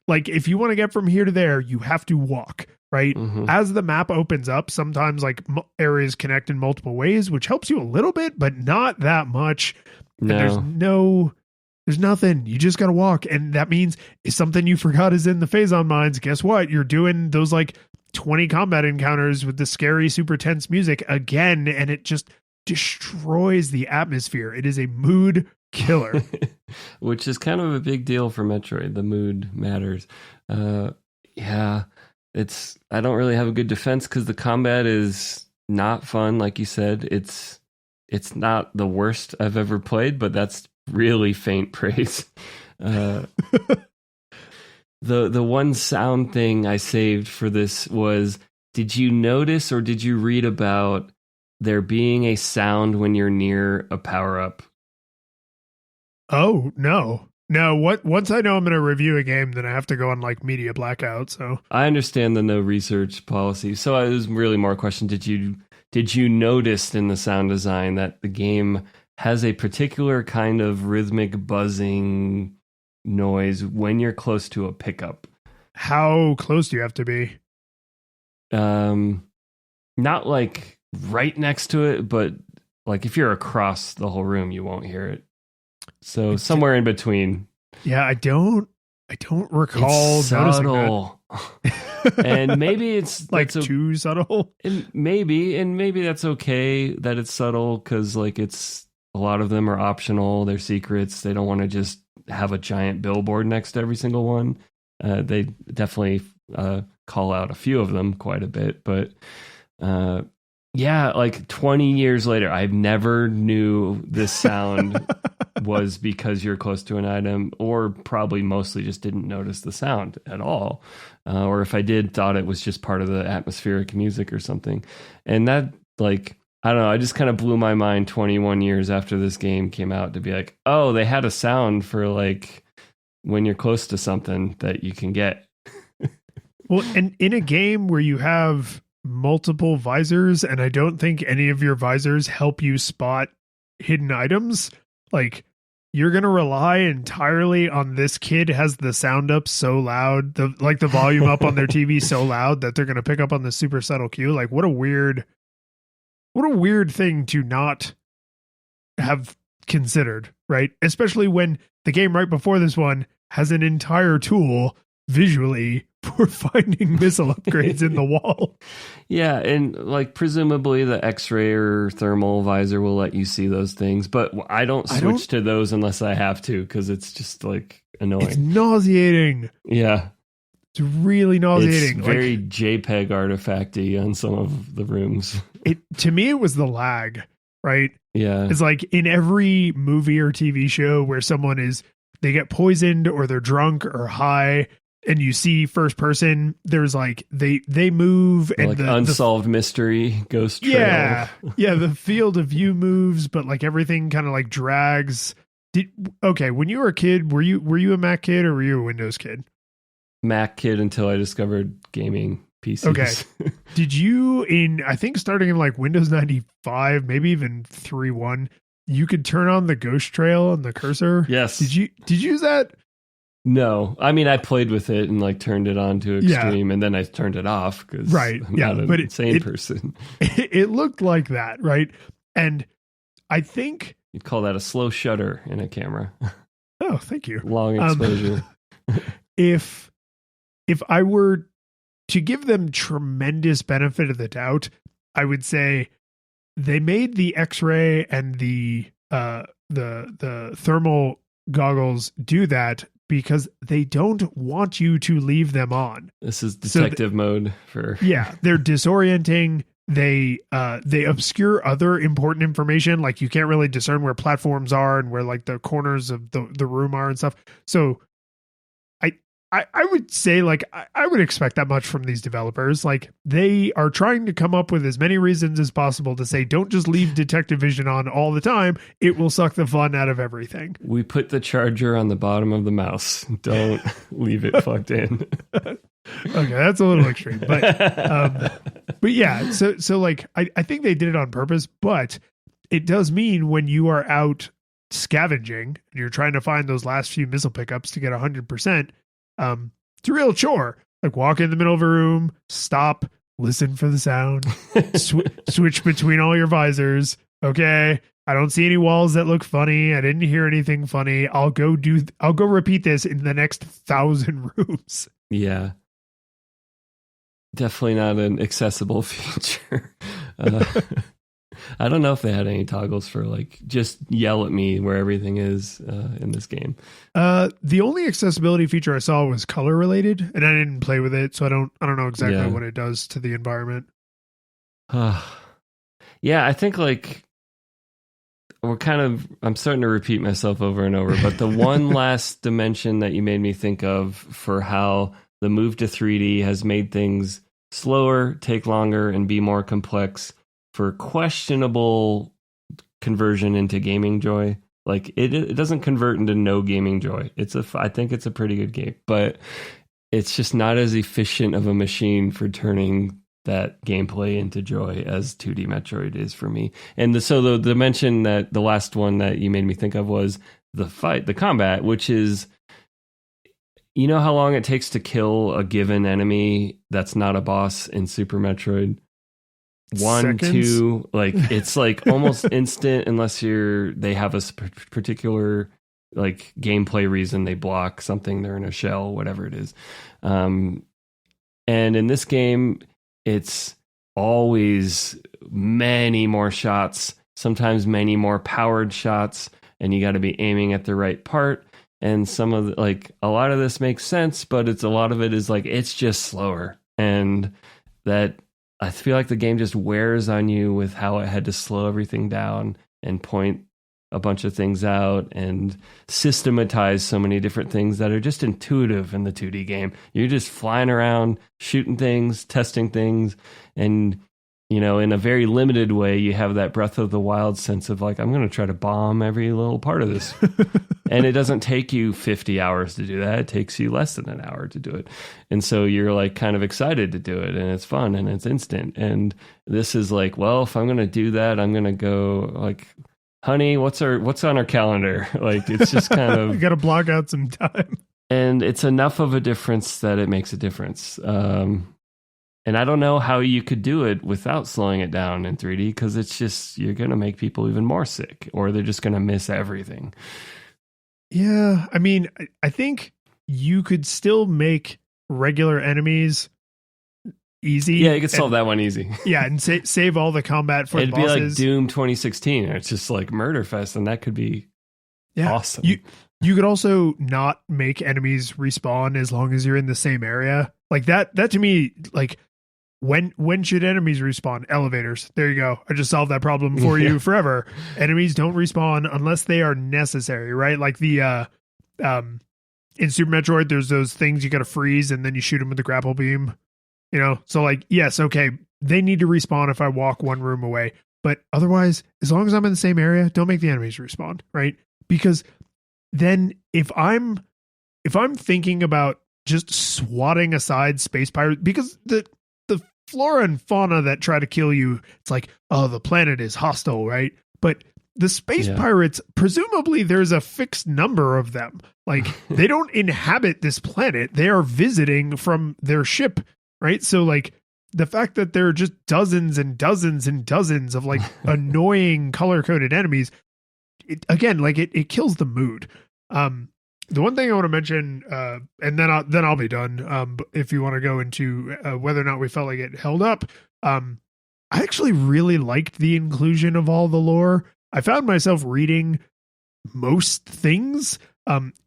Like if you want to get from here to there, you have to walk, right? Mhm. As the map opens up, sometimes like areas connect in multiple ways, which helps you a little bit, but not that much. And there's nothing. You just got to walk. And that means if something you forgot is in the Phazon mines, guess what? You're doing those like 20 combat encounters with the scary, super tense music again. And it just destroys the atmosphere. It is a mood killer. Which is kind of a big deal for Metroid. The mood matters. Yeah, I don't really have a good defense because the combat is not fun. Like you said, it's not the worst I've ever played, but that's really faint praise. The one sound thing I saved for this was, did you notice or did you read about there being a sound when you're near a power-up? Oh, no. No, once I know I'm going to review a game, then I have to go on like media blackout. So I understand the no research policy. So it was really more a question. Did you notice in the sound design that the game has a particular kind of rhythmic buzzing noise when you're close to a pickup? how close do you have to be? Not like right next to it, but like if you're across the whole room, you won't hear it. So somewhere in between. Yeah, I don't recall It's noticing subtle. And maybe it's like that's too subtle. and maybe that's okay that it's subtle because like it's a lot of them are optional. They're secrets. They don't want to just have a giant billboard next to every single one. They definitely call out a few of them quite a bit, but yeah, like 20 years later, I've never knew this sound was because you're close to an item, or probably mostly just didn't notice the sound at all. Or if I did, thought it was just part of the atmospheric music or something. And that, like, I don't know, I just kind of blew my mind 21 years after this game came out to be like, oh, they had a sound for like when you're close to something that you can get. Well, and in a game where you have multiple visors, and I don't think any of your visors help you spot hidden items, like you're going to rely entirely on this kid has the sound up so loud, the volume up on their TV so loud that they're going to pick up on the super subtle cue. Like what a weird thing to not have considered, right? Especially when the game right before this one has an entire tool visually for finding missile upgrades in the wall. Yeah, and like presumably the X-ray or thermal visor will let you see those things, but I don't switch to those unless I have to because it's just like annoying. It's nauseating. Yeah, it's really nauseating. It's very JPEG artifacty on some of the rooms. To me, it was the lag, right? Yeah, it's like in every movie or TV show where they get poisoned or they're drunk or high, and you see first person, there's like they move and like unsolved mystery ghost trail. Yeah, the field of view moves, but like everything kind of like drags. When you were a kid, were you a Mac kid or were you a Windows kid? Mac kid until I discovered gaming PCs. Okay. Did you I think starting in like Windows 95, maybe even 3.1, you could turn on the ghost trail on the cursor? Yes. Did you use that? No, I mean I played with it and like turned it on to extreme, and then I turned it off because I'm not an insane person. It looked like that, right? And I think you'd call that a slow shutter in a camera. Oh, thank you. Long exposure. if I were to give them tremendous benefit of the doubt, I would say they made the X-ray and the thermal goggles do that because they don't want you to leave them on. This is detective mode for yeah, they're disorienting. They obscure other important information, like you can't really discern where platforms are and where like the corners of the room are and stuff. So I would say like I would expect that much from these developers. Like they are trying to come up with as many reasons as possible to say don't just leave detective vision on all the time. It will suck the fun out of everything. We put the charger on the bottom of the mouse. Don't leave it plugged in. Okay, that's a little extreme, but yeah. So like I think they did it on purpose, but it does mean when you are out scavenging and you're trying to find those last few missile pickups to get 100%. It's a real chore. Like walk in the middle of a room, stop, listen for the sound, switch between all your visors. Okay, I don't see any walls that look funny. I didn't hear anything funny. I'll go repeat this in the next 1,000 rooms. Yeah. Definitely not an accessible feature. I don't know if they had any toggles for like just yell at me where everything is in this game. The only accessibility feature I saw was color related, and I didn't play with it, so I don't know exactly what it does to the environment. Yeah, I think like I'm starting to repeat myself over and over, but the one last dimension that you made me think of for how the move to 3D has made things slower, take longer, and be more complex for questionable conversion into gaming joy. Like it doesn't convert into no gaming joy. I think it's a pretty good game, but it's just not as efficient of a machine for turning that gameplay into joy as 2D Metroid is for me. And so the dimension that the last one that you made me think of was the combat, which is, you know how long it takes to kill a given enemy that's not a boss in Super Metroid? 1, Seconds? 2, like it's like almost instant unless they have a particular like gameplay reason they block something, they're in a shell, whatever it is. And in this game, it's always many more shots, sometimes many more powered shots, and you got to be aiming at the right part. And some of a lot of this makes sense, but a lot of it is like it's just slower, and that I feel like the game just wears on you with how it had to slow everything down and point a bunch of things out and systematize so many different things that are just intuitive in the 2D game. You're just flying around, shooting things, testing things, and you know, in a very limited way, you have that Breath of the Wild sense of like, I'm going to try to bomb every little part of this. And it doesn't take you 50 hours to do that. It takes you less than an hour to do it. And so you're like kind of excited to do it, and it's fun and it's instant. And this is like, well, if I'm going to do that, I'm going to go like, honey, what's on our calendar? Like, it's just kind of, you got to block out some time. And it's enough of a difference that it makes a difference. And I don't know how you could do it without slowing it down in 3D, because it's just, you're going to make people even more sick, or they're just going to miss everything. Yeah, I mean, I think you could still make regular enemies easy. Yeah, you could solve that one easy. Yeah, and save all the combat for It'd bosses. It'd be like Doom 2016. It's just like Murderfest, and that could be awesome. You could also not make enemies respawn as long as you're in the same area. Like that to me, like, when should enemies respawn? Elevators. There you go. I just solved that problem for you forever. Enemies don't respawn unless they are necessary, right? Like the in Super Metroid, there's those things you got to freeze and then you shoot them with the grapple beam. You know, so like, yes, okay, they need to respawn if I walk one room away, but otherwise, as long as I'm in the same area, don't make the enemies respawn, right? Because then if I'm thinking about just swatting aside space pirates, because the flora and fauna that try to kill you, it's like, oh, the planet is hostile, right? But the space pirates, presumably there's a fixed number of them. Like, they don't inhabit this planet. They are visiting from their ship, right? So like, the fact that there are just dozens and dozens and dozens of like annoying color-coded enemies, it kills the mood. The one thing I want to mention, and then I'll be done. But if you want to go into whether or not we felt like it held up, I actually really liked the inclusion of all the lore. I found myself reading most things.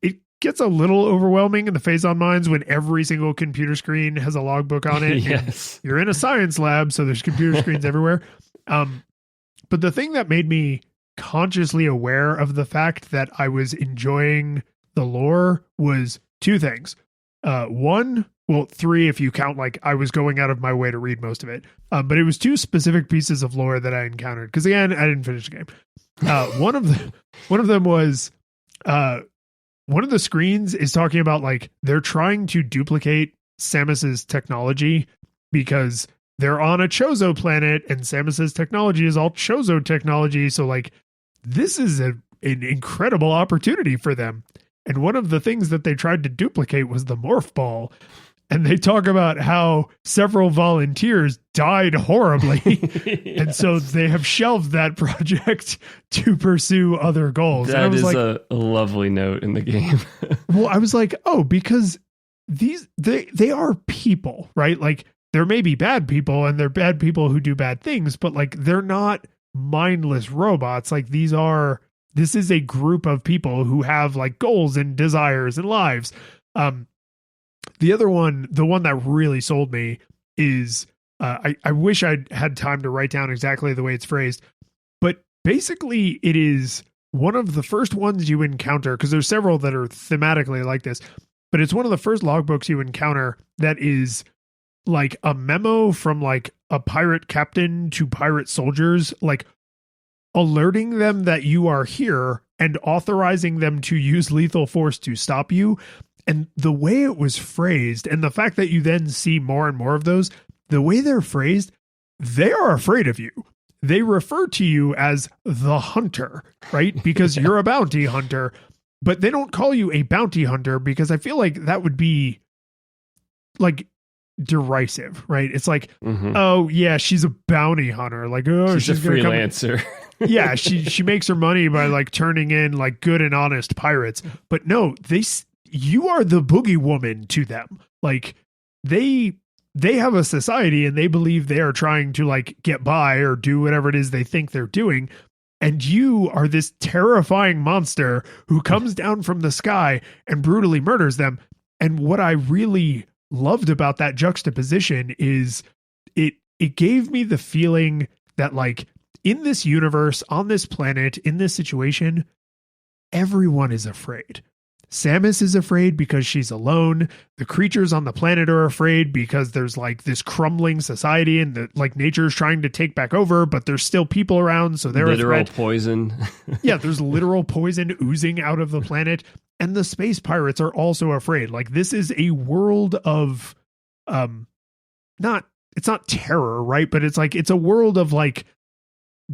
It gets a little overwhelming in the Phazon Mines when every single computer screen has a logbook on it. Yes. You're in a science lab, so there's computer screens everywhere. But the thing that made me consciously aware of the fact that I was enjoying the lore was two things. Three if you count like I was going out of my way to read most of it. But it was two specific pieces of lore that I encountered. Because again, I didn't finish the game. One of them was one of the screens is talking about like they're trying to duplicate Samus's technology because they're on a Chozo planet and Samus's technology is all Chozo technology. So like this is an incredible opportunity for them. And one of the things that they tried to duplicate was the morph ball. And they talk about how several volunteers died horribly. Yes. And so they have shelved that project to pursue other goals. That is a lovely note in the game. Well, I was like, oh, because they are people, right? Like there may be bad people and they're bad people who do bad things, but like they're not mindless robots. Like this is a group of people who have like goals and desires and lives. The other one, the one that really sold me is, I wish I'd had time to write down exactly the way it's phrased, but basically it is one of the first ones you encounter, because there's several that are thematically like this, but it's one of the first logbooks you encounter that is like a memo from like a pirate captain to pirate soldiers, like alerting them that you are here and authorizing them to use lethal force to stop you. And the way it was phrased and the fact that you then see more and more of those, the way they're phrased, they are afraid of you. They refer to you as the hunter, right? Because you're a bounty hunter, but they don't call you a bounty hunter because I feel like that would be like derisive, right? It's like, oh yeah, she's a bounty hunter. Like, oh, she's a freelancer. Yeah, she makes her money by like turning in like good and honest pirates. But no, you are the boogie woman to them. Like they have a society and they believe they are trying to like get by or do whatever it is they think they're doing. And you are this terrifying monster who comes down from the sky and brutally murders them. And what I really loved about that juxtaposition is it gave me the feeling that like in this universe, on this planet, in this situation, everyone is afraid. Samus is afraid because she's alone. The creatures on the planet are afraid because there's like this crumbling society and the like nature is trying to take back over, but there's still people around. So they're literal poison. Yeah, there's literal poison oozing out of the planet. And the space pirates are also afraid. Like this is a world of, it's not terror, right? But it's a world of like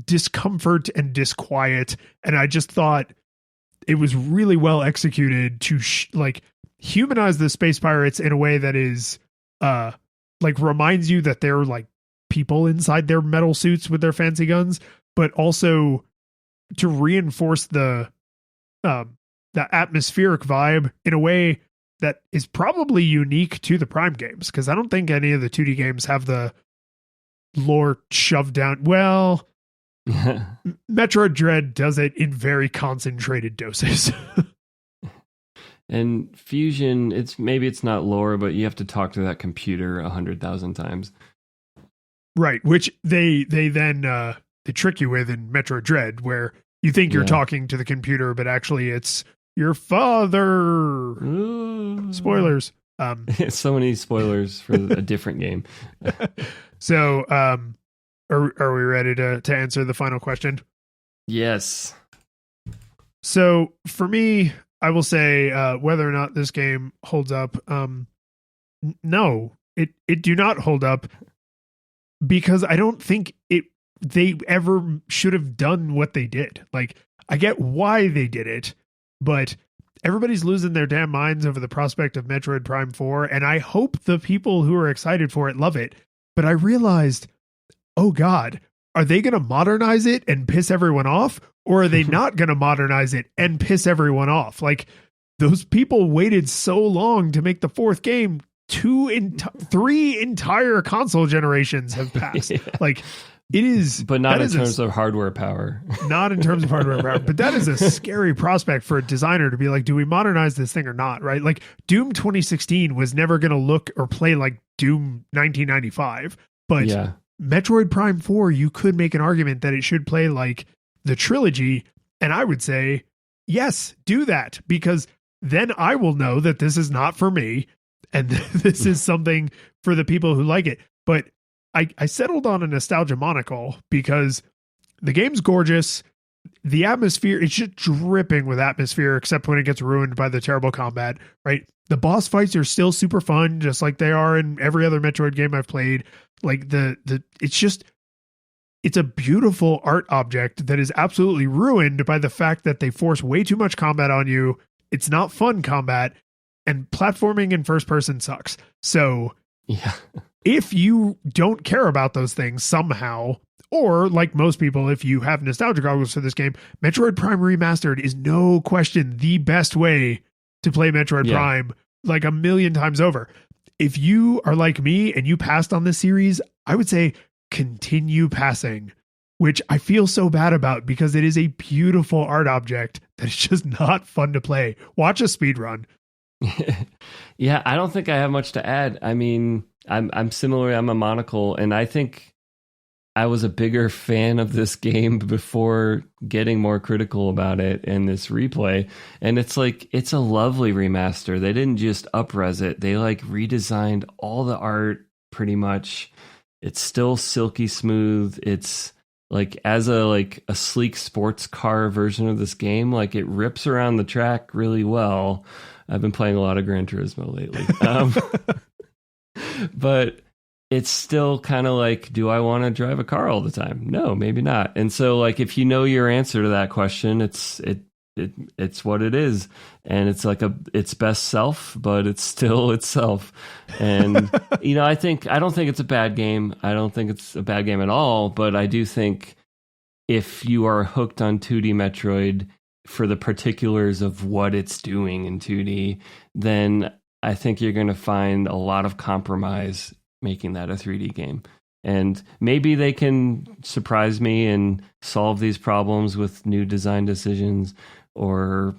discomfort and disquiet. And I just thought it was really well executed to like humanize the space pirates in a way that is like reminds you that they're like people inside their metal suits with their fancy guns, but also to reinforce the atmospheric vibe in a way that is probably unique to the Prime games, because I don't think any of the 2D games have the lore shoved down. Well, Metroid Dread does it in very concentrated doses. And Fusion, maybe it's not lore, but you have to talk to that computer 100,000 times. Right, which they then they trick you with in Metroid Dread, where you think you're talking to the computer, but actually it's your father. Ooh. Spoilers. So many spoilers for a different game. So, are we ready to answer the final question? Yes. So for me, I will say whether or not this game holds up. No, it do not hold up, because I don't think they ever should have done what they did. Like, I get why they did it, but everybody's losing their damn minds over the prospect of Metroid Prime 4, and I hope the people who are excited for it love it. But I realized, oh God, are they going to modernize it and piss everyone off? Or are they not going to modernize it and piss everyone off? Like, those people waited so long to make the fourth game. Three entire console generations have passed. Yeah. Like, it is, but not in terms of hardware power. Not in terms of hardware power, but that is a scary prospect for a designer to be like, do we modernize this thing or not? Right? Like, Doom 2016 was never going to look or play like Doom 1995, but yeah. Metroid Prime 4, you could make an argument that it should play like the trilogy. And I would say, yes, do that, because then I will know that this is not for me. And this is something for the people who like it. But I settled on a nostalgia monocle because the game's gorgeous. The atmosphere, it's just dripping with atmosphere, except when it gets ruined by the terrible combat, right? The boss fights are still super fun, just like they are in every other Metroid game I've played. Like it's a beautiful art object that is absolutely ruined by the fact that they force way too much combat on you. It's not fun combat, and platforming in first person sucks. So yeah. If you don't care about those things somehow, or like most people, if you have nostalgia goggles for this game, Metroid Prime Remastered is no question the best way to play Metroid Prime, like a million times over. If you are like me and you passed on this series, I would say continue passing, which I feel so bad about because it is a beautiful art object that is just not fun to play. Watch a speedrun. Yeah, I don't think I have much to add. I mean, I'm similar. I'm a monocle, and I think I was a bigger fan of this game before getting more critical about it in this replay. And it's like, it's a lovely remaster. They didn't just up-res it. They like redesigned all the art pretty much. It's still silky smooth. It's like as a sleek sports car version of this game, like it rips around the track really well. I've been playing a lot of Gran Turismo lately. But it's still kind of like, do I want to drive a car all the time? No, maybe not. And so like, if you know your answer to that question, it's what it is. And it's like its best self, but it's still itself. And, I don't think it's a bad game. I don't think it's a bad game at all. But I do think if you are hooked on 2D Metroid for the particulars of what it's doing in 2D, then I think you're going to find a lot of compromise making that a 3D game. And maybe they can surprise me and solve these problems with new design decisions, or,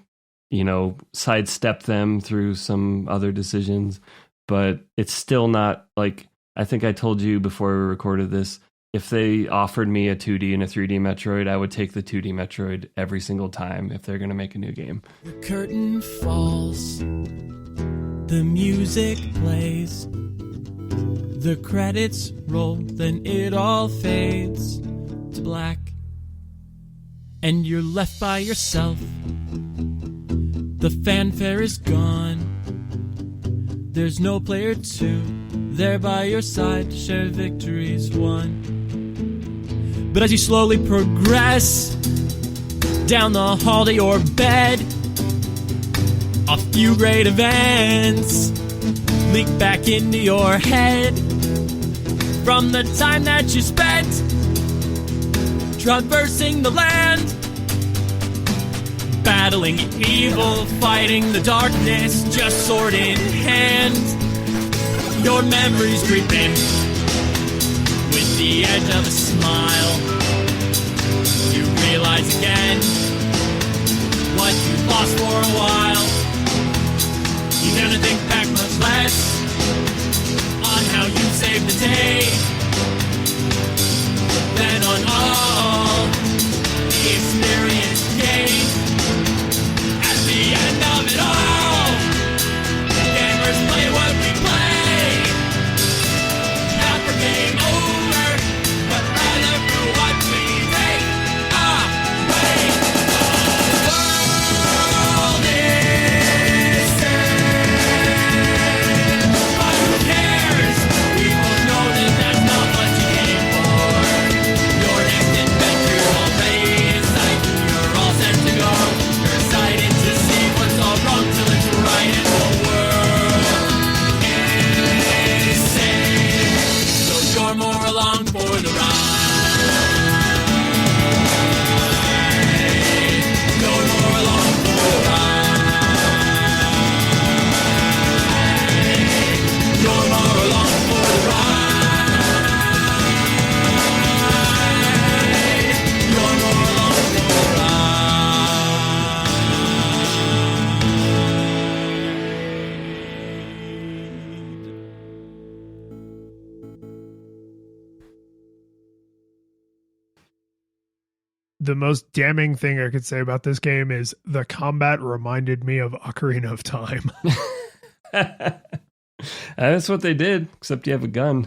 sidestep them through some other decisions. But it's still not like, I think I told you before we recorded this, if they offered me a 2D and a 3D Metroid, I would take the 2D Metroid every single time if they're going to make a new game. The curtain falls, the music plays, the credits roll, then it all fades to black, and you're left by yourself. The fanfare is gone, there's no player two there by your side to share victories won. But as you slowly progress down the hall to your bed, a few great events leak back into your head from the time that you spent traversing the land, battling evil, fighting the darkness, just sword in hand. Your memories creep in with the edge of a smile. You realize again what you lost for a while. You never think back, much less on how you saved the day, then on all the experience gained. At the end of it all, gamers play what we play, not for game over, but rather for what we take away. The world is sad, but who cares? People know that that's not the most damning thing I could say about this game is the combat reminded me of Ocarina of Time. That's what they did, except you have a gun.